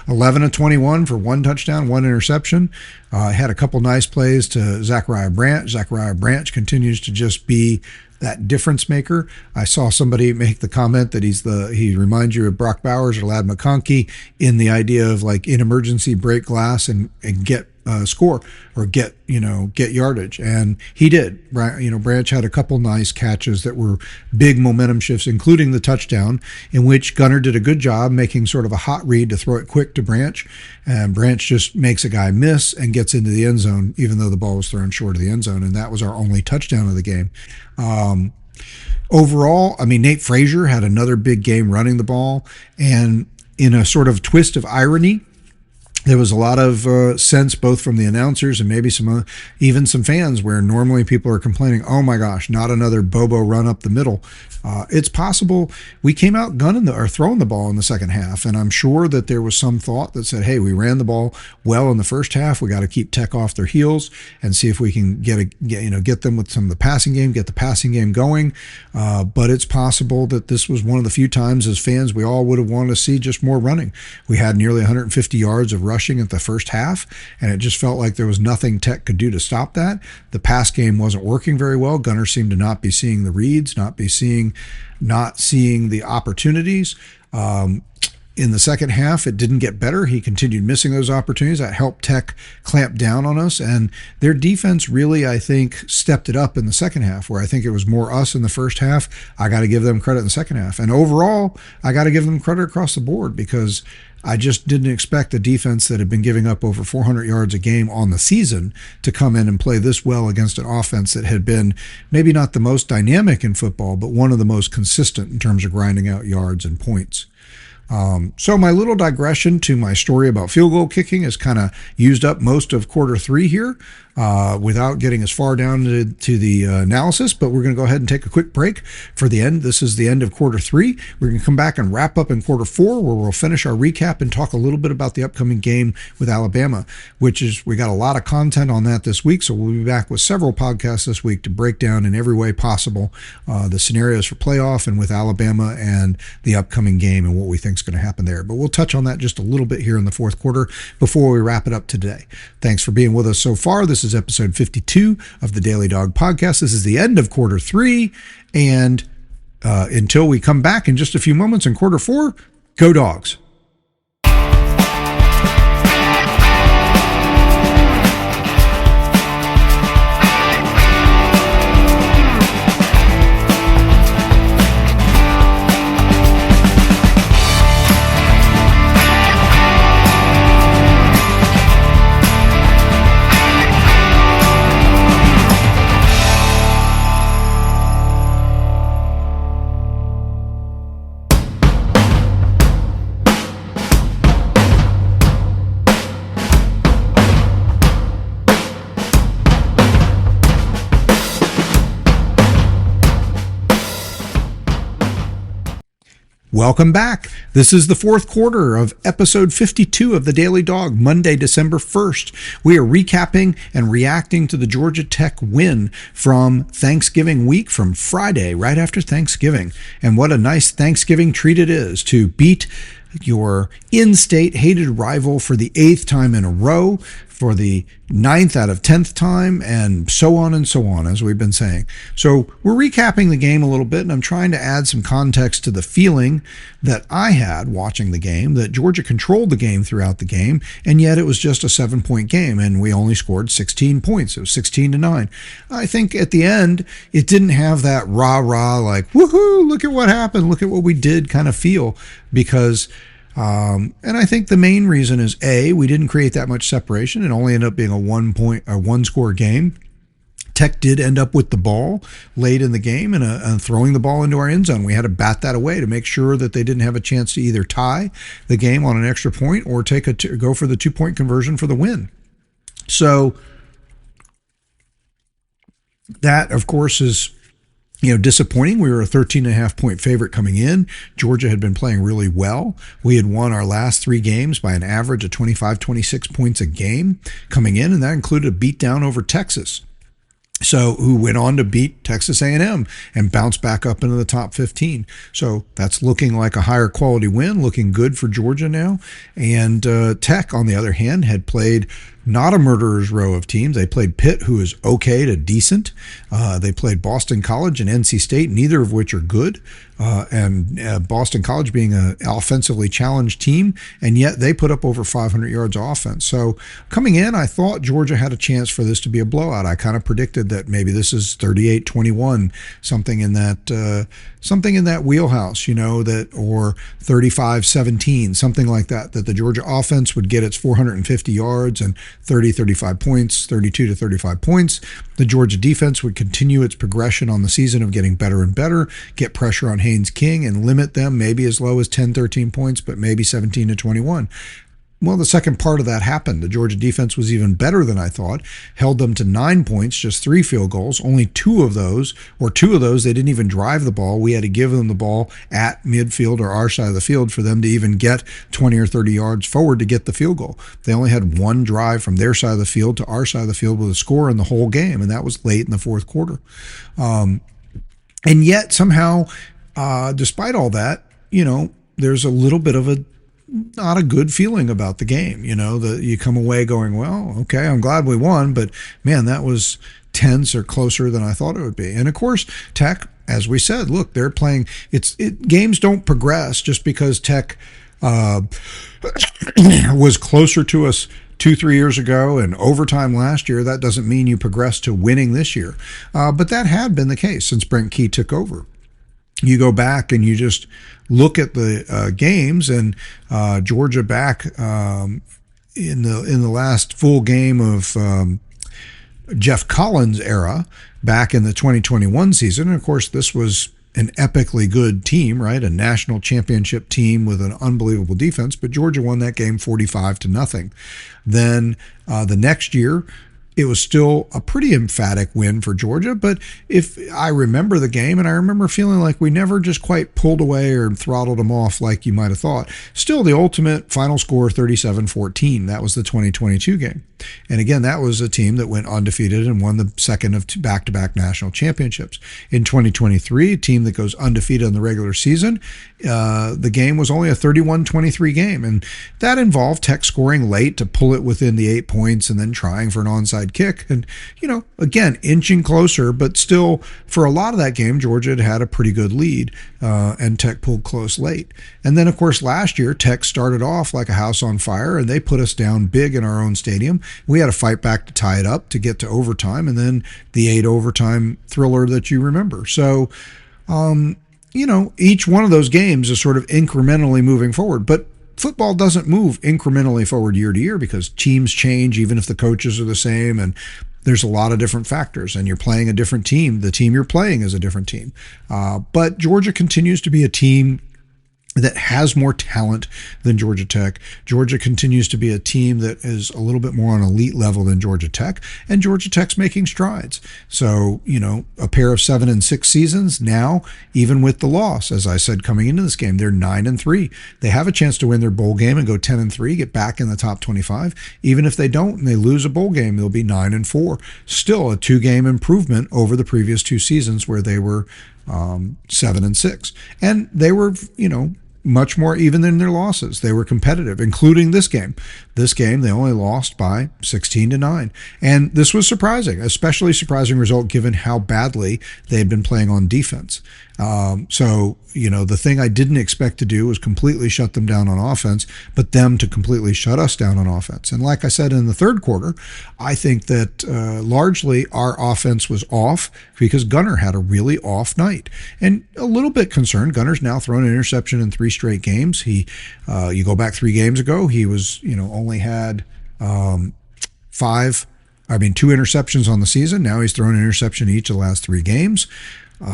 11 of 21 for 1 touchdown, 1 interception. Had a couple nice plays to Zachariah Branch. Zachariah Branch continues to just be that difference maker. I saw somebody make the comment that he reminds you of Brock Bowers or Lad McConkey in the idea of, like, in emergency break glass and get score or get yardage, and he did. Branch had a couple nice catches that were big momentum shifts, including the touchdown, in which Gunner did a good job making sort of a hot read to throw it quick to Branch, and Branch just makes a guy miss and gets into the end zone, even though the ball was thrown short of the end zone, and that was our only touchdown of the game. Overall, Nate Frazier had another big game running the ball, and in a sort of twist of irony, there was a lot of sense both from the announcers and maybe even some fans, where normally people are complaining, oh my gosh, not another Bobo run up the middle. It's possible we came out throwing the ball in the second half, and I'm sure that there was some thought that said, hey, we ran the ball well in the first half. We got to keep Tech off their heels and see if we can get them with some of the passing game, get the passing game going. But it's possible that this was one of the few times as fans we all would have wanted to see just more running. We had nearly 150 yards of rushing at the first half, and it just felt like there was nothing Tech could do to stop that. The pass game wasn't working very well. Gunner seemed to not be seeing the reads, not seeing the opportunities. In the second half, it didn't get better. He continued missing those opportunities. That helped Tech clamp down on us. And their defense really, I think, stepped it up in the second half, where I think it was more us in the first half. I got to give them credit in the second half. And overall, I got to give them credit across the board, because I just didn't expect a defense that had been giving up over 400 yards a game on the season to come in and play this well against an offense that had been maybe not the most dynamic in football, but one of the most consistent in terms of grinding out yards and points. So my little digression to my story about field goal kicking has kind of used up most of quarter three here, without getting as far down to the analysis, but we're going to go ahead and take a quick break for the end. This is the end of quarter three. We're going to come back and wrap up in quarter four, where we'll finish our recap and talk a little bit about the upcoming game with Alabama, which is, we got a lot of content on that this week, so we'll be back with several podcasts this week to break down in every way possible the scenarios for playoff and with Alabama and the upcoming game and what we think is going to happen there. But we'll touch on that just a little bit here in the fourth quarter before we wrap it up today. Thanks for being with us so far. This is episode 52 of the Daily Dawg podcast. This is the end of quarter three, and until we come back in just a few moments in quarter four, go Dogs. Welcome back. This is the fourth quarter of episode 52 of the Daily Dawg, Monday, December 1st. We are recapping and reacting to the Georgia Tech win from Thanksgiving week, from Friday, right after Thanksgiving. And what a nice Thanksgiving treat it is to beat your in-state hated rival for the 8th time in a row, for the 9th out of 10th time, and so on, as we've been saying. So we're recapping the game a little bit, and I'm trying to add some context to the feeling that I had watching the game, that Georgia controlled the game throughout the game, and yet it was just a 7-point game, and we only scored 16 points. It was 16-9. I think at the end, it didn't have that rah-rah, like, woohoo, look at what happened, look at what we did kind of feel, because and I think the main reason is, A, we didn't create that much separation. It only ended up being a one-score game. Tech did end up with the ball late in the game and throwing the ball into our end zone. We had to bat that away to make sure that they didn't have a chance to either tie the game on an extra point or go for the 2-point conversion for the win. So that, of course, is disappointing. We were a 13.5-point favorite coming in. Georgia had been playing really well. We had won our last 3 games by an average of 25, 26 points a game coming in, and that included a beatdown over Texas, who went on to beat Texas A&M and bounce back up into the top 15. So that's looking like a higher quality win, looking good for Georgia now. And Tech, on the other hand, had played not a murderer's row of teams. They played Pitt, who is okay to decent. They played Boston College and NC State, neither of which are good. And Boston College being an offensively challenged team, and yet they put up over 500 yards of offense. So coming in, I thought Georgia had a chance for this to be a blowout. I kind of predicted that maybe this is 38-21, something in that wheelhouse, or 35-17, something like that the Georgia offense would get its 450 yards and 35 points, 32 to 35 points. The Georgia defense would continue its progression on the season of getting better and better, get pressure on Haynes King and limit them maybe as low as 10, 13 points, but maybe 17 to 21. Well, the second part of that happened. The Georgia defense was even better than I thought, held them to 9 points, just 3 field goals. Only two of those, they didn't even drive the ball. We had to give them the ball at midfield or our side of the field for them to even get 20 or 30 yards forward to get the field goal. They only had one drive from their side of the field to our side of the field with a score in the whole game, and that was late in the fourth quarter. And yet somehow, despite all that, there's a little bit of not a good feeling about the game. That you come away going, well, okay, I'm glad we won, but man, that was tense or closer than I thought it would be. And of course, Tech, as we said, look, they're playing. Games don't progress just because Tech uh, was closer to us 2, 3 years ago and overtime last year, that doesn't mean you progress to winning this year. But that had been the case since Brent Key took over. You go back and you just look at the games, and Georgia back in the last full game of Jeff Collins' era, back in the 2021 season. And of course, this was an epically good team, right? A national championship team with an unbelievable defense, but Georgia won that game 45-0. Then the next year, it was still a pretty emphatic win for Georgia, but if I remember the game, and I remember feeling like we never just quite pulled away or throttled them off like you might have thought. Still, the ultimate final score, 37-14. That was the 2022 game. And again, that was a team that went undefeated and won the second of back-to-back national championships. In 2023, a team that goes undefeated in the regular season, the game was only a 31-23 game. And that involved Tech scoring late to pull it within the 8 points and then trying for an onside kick. And, again, inching closer, but still, for a lot of that game, Georgia had had a pretty good lead, and Tech pulled close late. And then, of course, last year, Tech started off like a house on fire, and they put us down big in our own stadium. We had to fight back to tie it up to get to overtime, and then the 8 overtime thriller that you remember. So, each one of those games is sort of incrementally moving forward. But football doesn't move incrementally forward year to year because teams change, even if the coaches are the same, and there's a lot of different factors, and you're playing a different team. The team you're playing is a different team. But Georgia continues to be a team that has more talent than Georgia Tech. Georgia continues to be a team that is a little bit more on elite level than Georgia Tech, and Georgia Tech's making strides. So, a pair of 7-6 seasons now, even with the loss, as I said, coming into this game, they're 9-3. They have a chance to win their bowl game and go 10-3, get back in the top 25. Even if they don't and they lose a bowl game, they'll be 9-4. Still a 2-game improvement over the previous 2 seasons where they were 7-6. And they were, much more even than their losses. They were competitive, including this game. This game, they only lost by 16-9. And this was surprising, especially surprising result given how badly they had been playing on defense. So, the thing I didn't expect to do was completely shut them down on offense, but them to completely shut us down on offense. And like I said in the third quarter, I think that largely our offense was off because Gunner had a really off night. And a little bit concerned, Gunner's now thrown an interception in 3 straight games. You go back 3 games ago, he was, only had 2 interceptions on the season. Now he's thrown an interception each of the last 3 games.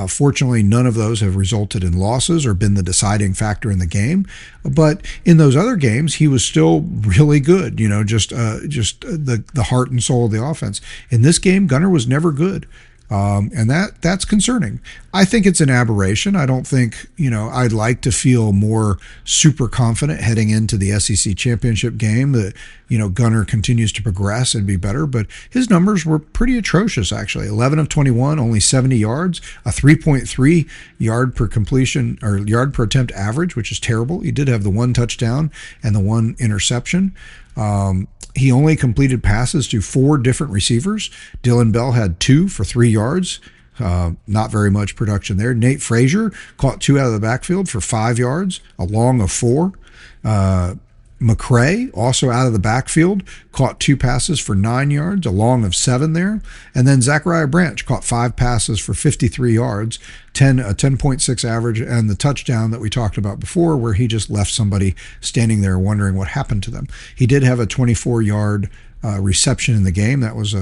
Fortunately, none of those have resulted in losses or been the deciding factor in the game. But in those other games, he was still really good, just the heart and soul of the offense. In this game, Gunner was never good. And that's concerning. I think it's an aberration. I don't think, I'd like to feel more super confident heading into the SEC championship game that, Gunner continues to progress and be better. But his numbers were pretty atrocious, actually. 11 of 21, only 70 yards, a 3.3 yard per completion or yard per attempt average, which is terrible. He did have the 1 touchdown and the 1 interception. He only completed passes to 4 different receivers. Dylan Bell had 2 for 3 yards. Not very much production there. Nate Frazier caught 2 out of the backfield for 5 yards, a long of 4. McCray, also out of the backfield, caught 2 passes for 9 yards, a long of 7 there. And then Zachariah Branch caught 5 passes for 53 yards, a 10.6 average, and the touchdown that we talked about before where he just left somebody standing there wondering what happened to them. He did have a 24-yard reception in the game. That was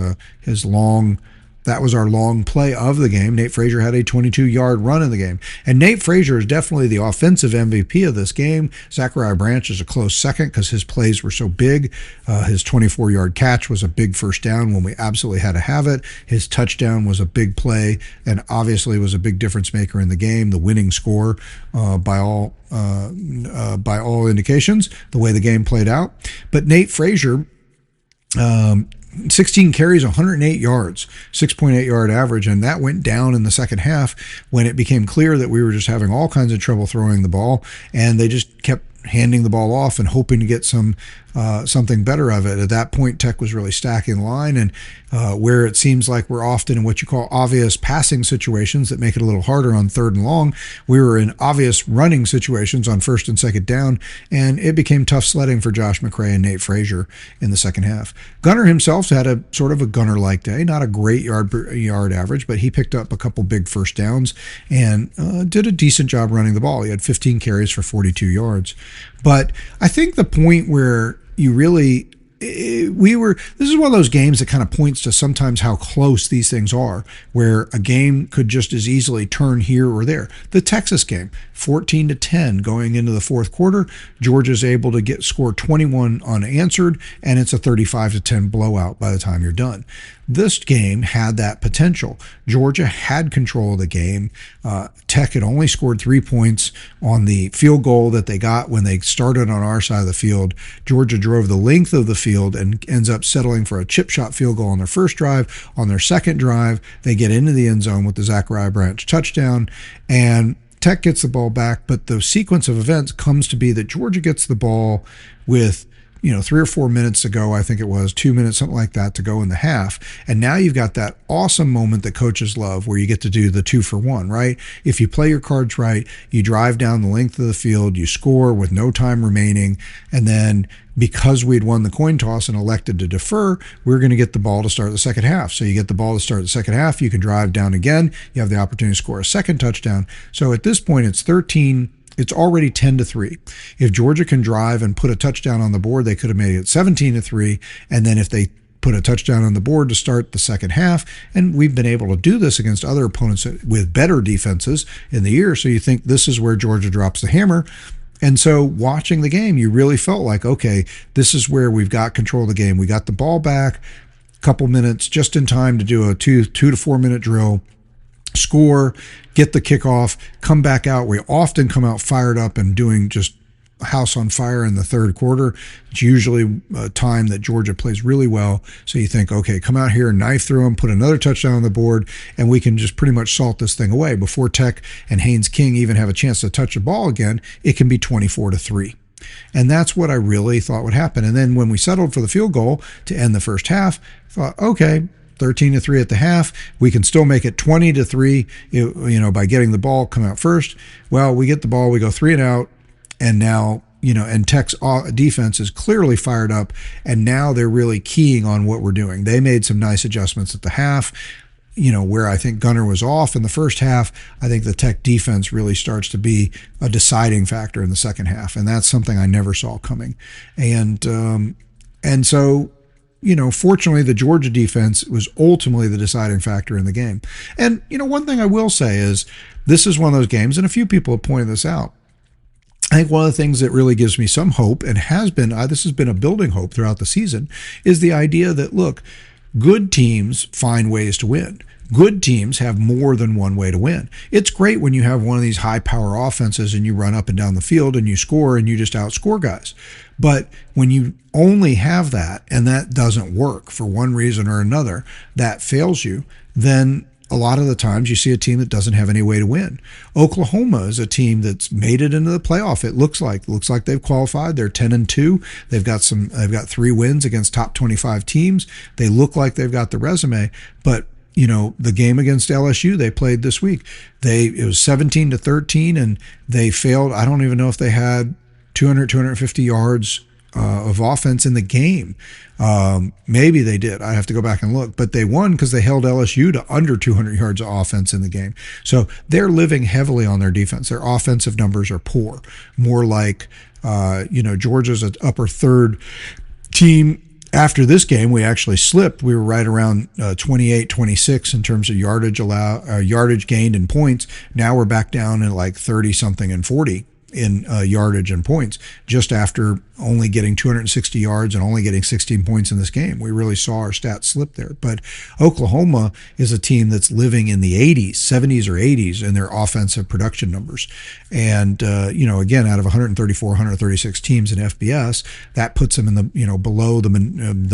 That was our long play of the game. Nate Frazier had a 22-yard run in the game. And Nate Frazier is definitely the offensive MVP of this game. Zachariah Branch is a close second because his plays were so big. His 24-yard catch was a big first down when we absolutely had to have it. His touchdown was a big play and obviously was a big difference maker in the game, the winning score by all indications, the way the game played out. But Nate Frazier, 16 carries, 108 yards, 6.8 yard average, and that went down in the second half when it became clear that we were just having all kinds of trouble throwing the ball, and they just kept handing the ball off and hoping to get something better of it. At that point, Tech was really stacking the line, and where it seems like we're often in what you call obvious passing situations that make it a little harder on third and long, we were in obvious running situations on first and second down, and it became tough sledding for Josh McCray and Nate Frazier in the second half. Gunner himself had a sort of a Gunner-like day, not a great yard average, but he picked up a couple big first downs and did a decent job running the ball. He had 15 carries for 42 yards. But I think the point where you really this is one of those games that kind of points to sometimes how close these things are, where a game could just as easily turn here or there. The Texas game, 14-10 going into the fourth quarter. Georgia's able to score 21 unanswered, and it's a 35-10 blowout by the time you're done. This game had that potential. Georgia had control of the game. Tech had only scored 3 points on the field goal that they got when they started on our side of the field. Georgia drove the length of the field and ends up settling for a chip shot field goal on their first drive. On their second drive, they get into the end zone with the Zachariah Branch touchdown, and Tech gets the ball back, but the sequence of events comes to be that Georgia gets the ball with 3 or 4 minutes to go, I think it was 2 minutes, something like that, to go in the half. And now you've got that awesome moment that coaches love where you get to do the 2-for-1, right? If you play your cards right, you drive down the length of the field, you score with no time remaining, and then because we'd won the coin toss and elected to defer, we're going to get the ball to start the second half. So you get the ball to start the second half, you can drive down again, you have the opportunity to score a second touchdown. So at this point, it's already 10-3. If Georgia can drive and put a touchdown on the board, they could have made it 17-3. And then if they put a touchdown on the board to start the second half, and we've been able to do this against other opponents with better defenses in the year. So you think this is where Georgia drops the hammer. And so watching the game, you really felt like, okay, this is where we've got control of the game. We got the ball back a couple minutes just in time to do a 2 to 4 minute drill, score, get the kickoff, come back out. We often come out fired up and doing just house on fire in the third quarter. It's usually a time that Georgia plays really well. So you think, okay, come out here, knife through them, put another touchdown on the board, and we can just pretty much salt this thing away. Before Tech and Haynes King even have a chance to touch the ball again, it can be 24-3. And that's what I really thought would happen. And then when we settled for the field goal to end the first half, I thought, okay, 13-3 at the half. We can still make it 20-3, by getting the ball, come out first. Well, we get the ball, we go 3 and out, and now, and Tech's defense is clearly fired up, and now they're really keying on what we're doing. They made some nice adjustments at the half. Where I think Gunner was off in the first half, I think the Tech defense really starts to be a deciding factor in the second half, and that's something I never saw coming. And so, fortunately, the Georgia defense was ultimately the deciding factor in the game. And, one thing I will say is this is one of those games, and a few people have pointed this out. I think one of the things that really gives me some hope, and this has been a building hope throughout the season, is the idea that, look, good teams find ways to win. Good teams have more than one way to win. It's great when you have one of these high-power offenses and you run up and down the field and you score and you just outscore guys. But when you only have that and that doesn't work for one reason or another, that fails you, then a lot of the times you see a team that doesn't have any way to win. Oklahoma is a team that's made it into the playoff. It looks like they've qualified. They're 10-2. They've got 3 wins against top 25 teams. They look like they've got the resume, but the game against LSU they played this week, it was 17-13, and they failed. I don't even know if they had 250 yards of offense in the game. Maybe they did. I have to go back and look. But they won because they held LSU to under 200 yards of offense in the game. So they're living heavily on their defense. Their offensive numbers are poor. More like, Georgia's an upper third team. After this game, we actually slipped. We were right around 28-26 in terms of yardage gained in points. Now we're back down at like 30-something and 40 in yardage and points, just after only getting 260 yards and only getting 16 points in this game. We really saw our stats slip there. But Oklahoma is a team that's living in the 70s or 80s in their offensive production numbers. And, again, out of 134, 136 teams in FBS, that puts them in the, below the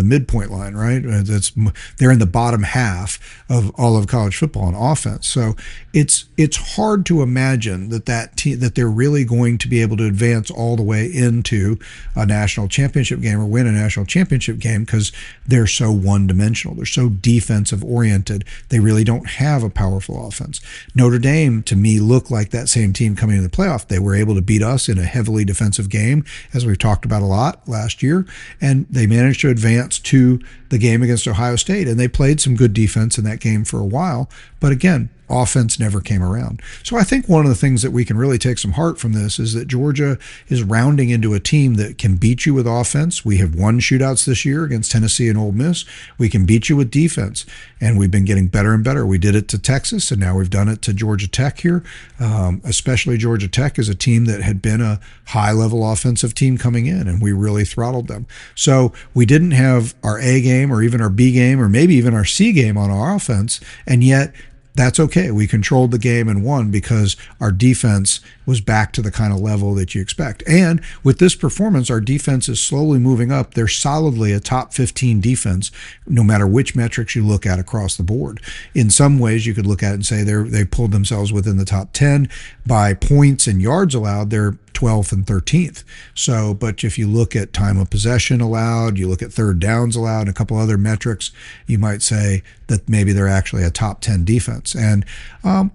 midpoint line, right? They're in the bottom half of all of college football on offense. So it's hard to imagine that they're really going going to be able to advance all the way into a national championship game or win a national championship game because they're so one-dimensional. They're so defensive-oriented. They really don't have a powerful offense. Notre Dame, to me, looked like that same team coming into the playoff. They were able to beat us in a heavily defensive game, as we've talked about a lot last year, and they managed to advance to the game against Ohio State, and they played some good defense in that game for a while, but again, offense never came around. So I think one of the things that we can really take some heart from this is that Georgia is rounding into a team that can beat you with offense. We have won shootouts this year against Tennessee and Ole Miss. We can beat you with defense, and we've been getting better and better. We did it to Texas, and now we've done it to Georgia Tech here. Especially Georgia Tech is a team that had been a high-level offensive team coming in, and we really throttled them. So we didn't have our A game or even our B game or maybe even our C game on our offense, and yet that's okay. We controlled the game and won because our defense was back to the kind of level that you expect. And with this performance, our defense is slowly moving up. They're solidly a top 15 defense, no matter which metrics you look at across the board. In some ways, you could look at it and say they pulled themselves within the top 10 by points and yards allowed. They're 12th and 13th. So, but if you look at time of possession allowed, you look at third downs allowed, and a couple other metrics, you might say that maybe they're actually a top 10 defense. And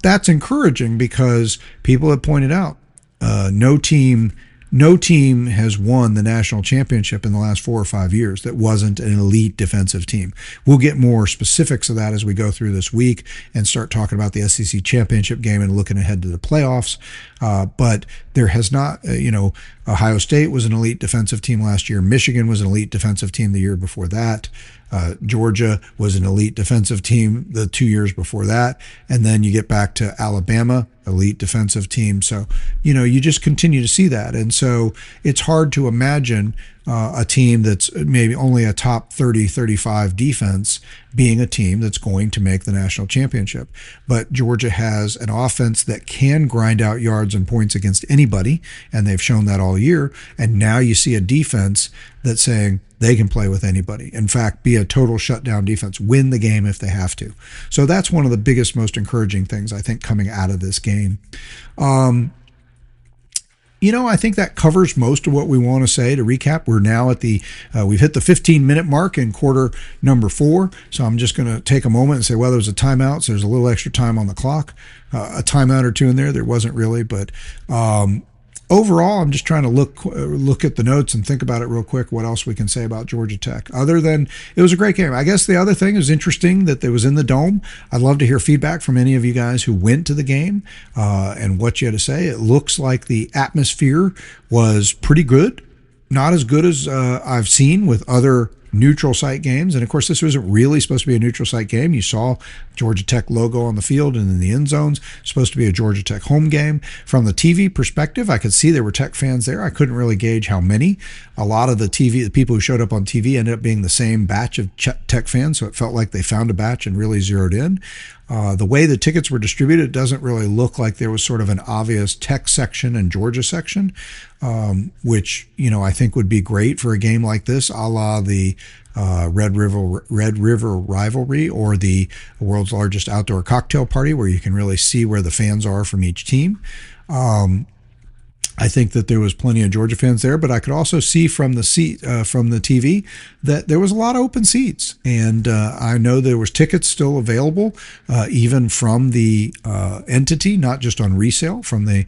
that's encouraging because people have pointed out no team has won the national championship in the last 4 or 5 years that wasn't an elite defensive team. We'll get more specifics of that as we go through this week and start talking about the SEC championship game and looking ahead to the playoffs. But there has not, Ohio State was an elite defensive team last year. Michigan was an elite defensive team the year before that. Georgia was an elite defensive team the 2 years before that. And then you get back to Alabama, elite defensive team. So, you just continue to see that. And so it's hard to imagine a team that's maybe only a top 30, 35 defense being a team that's going to make the national championship. But Georgia has an offense that can grind out yards and points against anybody, and they've shown that all year. And now you see a defense that's saying they can play with anybody. In fact, be a total shutdown defense, win the game if they have to. So that's one of the biggest, most encouraging things, I think, coming out of this game. I think that covers most of what we want to say. To recap, we're now at we've hit the 15-minute mark in quarter number 4. So I'm just going to take a moment and say, well, there's a timeout, so there's a little extra time on the clock. A timeout or two in there. There wasn't really, but overall, I'm just trying to look at the notes and think about it real quick, what else we can say about Georgia Tech, other than it was a great game. I guess the other thing is interesting that it was in the Dome. I'd love to hear feedback from any of you guys who went to the game and what you had to say. It looks like the atmosphere was pretty good, not as good as I've seen with other neutral site games. And of course, this wasn't really supposed to be a neutral site game. You saw Georgia Tech logo on the field and in the end zones. It's supposed to be a Georgia Tech home game. From the TV perspective, I could see there were Tech fans there. I couldn't really gauge how many. A lot of the people who showed up on TV ended up being the same batch of Tech fans, so it felt like they found a batch and really zeroed in. The way the tickets were distributed, it doesn't really look like there was sort of an obvious Tech section and Georgia section, which, I think would be great for a game like this, a la the Red River rivalry or the world's largest outdoor cocktail party, where you can really see where the fans are from each team. I think that there was plenty of Georgia fans there, but I could also see from the TV that there was a lot of open seats, and I know there was tickets still available, even from the entity, not just on resale from the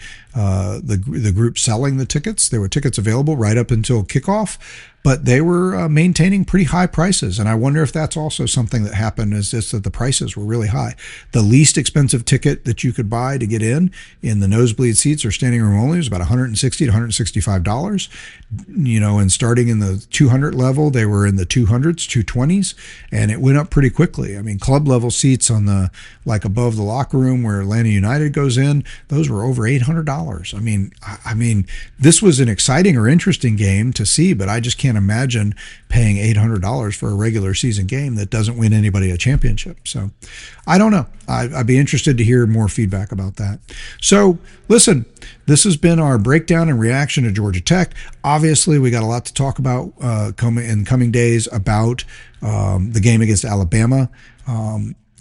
group selling the tickets. There were tickets available right up until kickoff, but they were maintaining pretty high prices. And I wonder if that's also something that happened, is just that the prices were really high. The least expensive ticket that you could buy to get in the nosebleed seats or standing room only was about $160 to $165. And starting in the 200 level, they were in the 200s, 220s, and it went up pretty quickly. I mean, club level seats on above the locker room where Atlanta United goes in, those were over $800. I mean, this was an exciting or interesting game to see, but I just can't imagine paying $800 for a regular season game that doesn't win anybody a championship. So I don't know. I'd be interested to hear more feedback about that. So listen, this has been our breakdown and reaction to Georgia Tech. Obviously, we got a lot to talk about in coming days about the game against Alabama.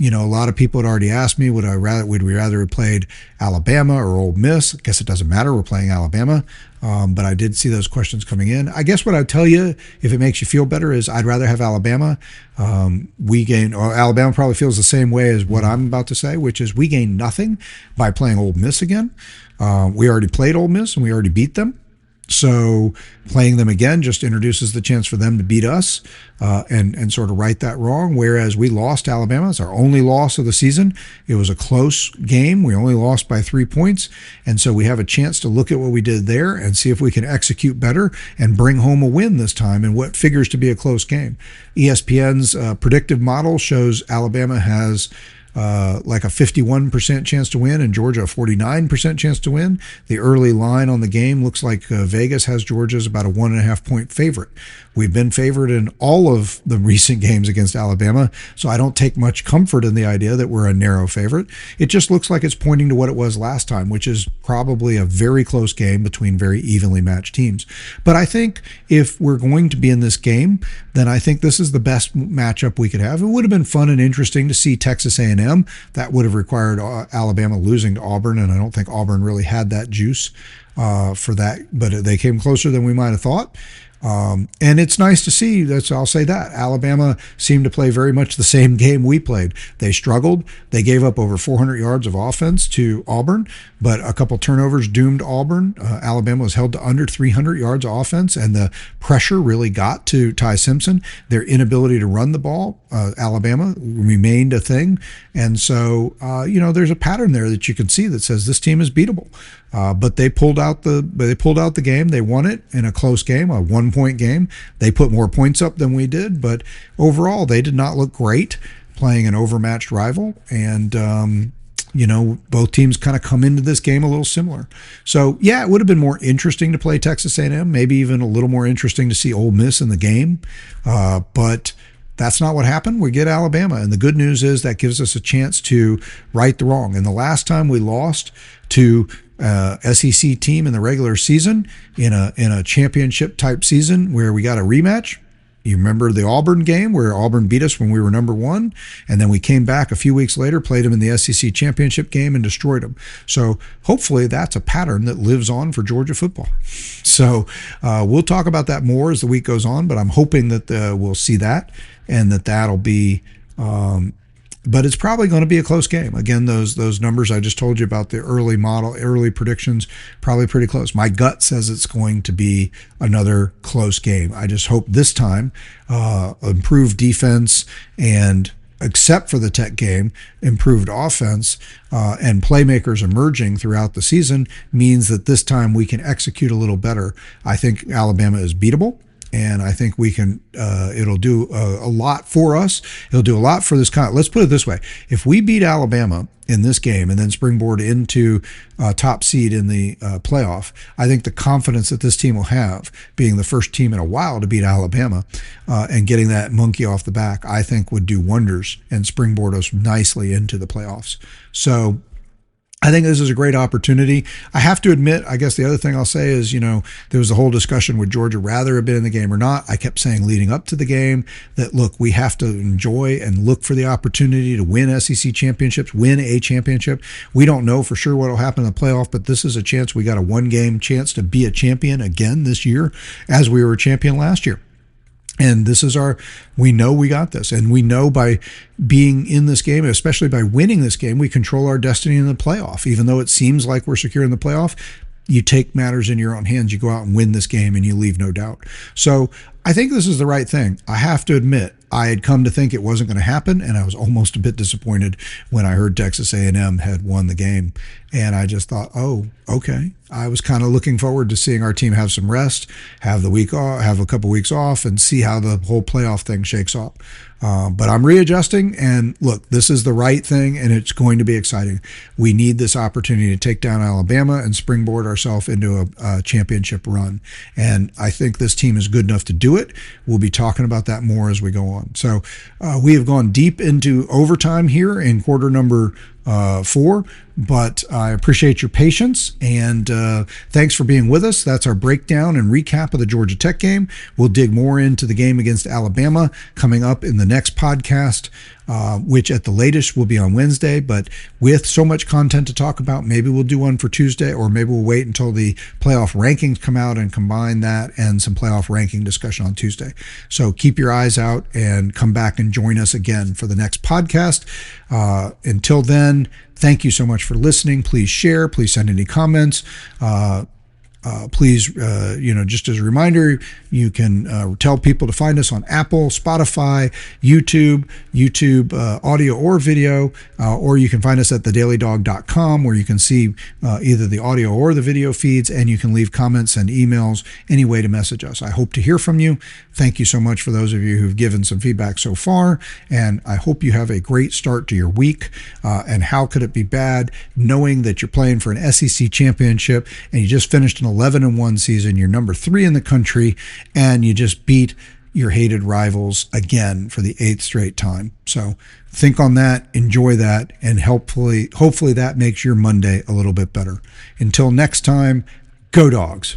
A lot of people had already asked me, would we rather have played Alabama or Ole Miss? I guess it doesn't matter. We're playing Alabama. But I did see those questions coming in. I guess what I'd tell you, if it makes you feel better, is I'd rather have Alabama. Alabama probably feels the same way as what I'm about to say, which is we gain nothing by playing Ole Miss again. We already played Ole Miss and we already beat them. So playing them again just introduces the chance for them to beat us and sort of right that wrong. Whereas we lost Alabama. It's our only loss of the season. It was a close game. We only lost by 3 points. And so we have a chance to look at what we did there and see if we can execute better and bring home a win this time in what figures to be a close game. ESPN's predictive model shows Alabama has like a 51% chance to win and Georgia a 49% chance to win. The early line on the game looks like Vegas has Georgia as about a 1.5 point favorite. We've been favored in all of the recent games against Alabama, so I don't take much comfort in the idea that we're a narrow favorite. It just looks like it's pointing to what it was last time, which is probably a very close game between very evenly matched teams. But I think if we're going to be in this game, then I think this is the best matchup we could have. It would have been fun and interesting to see Texas A&M. That would have required Alabama losing to Auburn, and I don't think Auburn really had that juice for that, but they came closer than we might have thought. And it's nice to see, I'll say that. Alabama seemed to play very much the same game we played. They struggled. They gave up over 400 yards of offense to Auburn, but a couple turnovers doomed Auburn. Alabama was held to under 300 yards of offense, and the pressure really got to Ty Simpson. Their inability to run the ball, Alabama, remained a thing. And so, there's a pattern there that you can see that says this team is beatable. But they pulled out the game. They won it in a close game, a 1-point game. They put more points up than we did, but overall they did not look great playing an overmatched rival. And both teams kind of come into this game a little similar. So yeah, it would have been more interesting to play Texas A&M, maybe even a little more interesting to see Ole Miss in the game. But that's not what happened. We get Alabama, and the good news is that gives us a chance to right the wrong. And the last time we lost to SEC team in the regular season in a championship type season where we got a rematch. You remember the Auburn game where Auburn beat us when we were number 1, and then we came back a few weeks later, played them in the SEC championship game and destroyed them. So hopefully that's a pattern that lives on for Georgia football. So we'll talk about that more as the week goes on, but I'm hoping that we'll see that and that'll be but it's probably going to be a close game. Again, those numbers I just told you about, the early predictions, probably pretty close. My gut says it's going to be another close game. I just hope this time improved defense and, except for the Tech game, improved offense and playmakers emerging throughout the season means that this time we can execute a little better. I think Alabama is beatable. And I think we can, it'll do a lot for us. It'll do a lot for this let's put it this way. If we beat Alabama in this game and then springboard into top seed in the playoff, I think the confidence that this team will have, being the first team in a while to beat Alabama and getting that monkey off the back, I think would do wonders and springboard us nicely into the playoffs. So I think this is a great opportunity. I have to admit, I guess the other thing I'll say is, there was a whole discussion, would Georgia rather have been in the game or not? I kept saying leading up to the game that, look, we have to enjoy and look for the opportunity to win SEC championships, win a championship. We don't know for sure what will happen in the playoff, but this is a chance. We got a 1-game chance to be a champion again this year as we were a champion last year. And this is we know we got this. And we know by being in this game, especially by winning this game, we control our destiny in the playoff. Even though it seems like we're secure in the playoff, you take matters in your own hands. You go out and win this game and you leave no doubt. So I think this is the right thing. I have to admit, I had come to think it wasn't going to happen, and I was almost a bit disappointed when I heard Texas A&M had won the game. And I just thought, oh, okay. I was kind of looking forward to seeing our team have some rest, have the week off, have a couple weeks off, and see how the whole playoff thing shakes up. But I'm readjusting, and look, this is the right thing, and it's going to be exciting. We need this opportunity to take down Alabama and springboard ourselves into a championship run. And I think this team is good enough to do it. We'll be talking about that more as we go on. So we have gone deep into overtime here in quarter number for. But I appreciate your patience, and thanks for being with us. That's our breakdown and recap of the Georgia Tech game. We'll dig more into the game against Alabama coming up in the next podcast, which at the latest will be on Wednesday. But with so much content to talk about, maybe we'll do one for Tuesday, or maybe we'll wait until the playoff rankings come out and combine that and some playoff ranking discussion on Tuesday. So keep your eyes out and come back and join us again for the next podcast. Until then, thank you so much for listening. Please share. Please send any comments. Please, just as a reminder, you can tell people to find us on Apple, Spotify, YouTube audio or video, or you can find us at thedailydawg.com, where you can see either the audio or the video feeds, and you can leave comments and emails, any way to message us. I hope to hear from you. Thank you so much for those of you who've given some feedback so far, and I hope you have a great start to your week. And how could it be bad knowing that you're playing for an SEC championship and you just finished an 11-1 season, you're number 3 in the country, and you just beat your hated rivals again for the 8th straight time. So think on that, enjoy that, and hopefully that makes your Monday a little bit better. Until next time, go Dogs.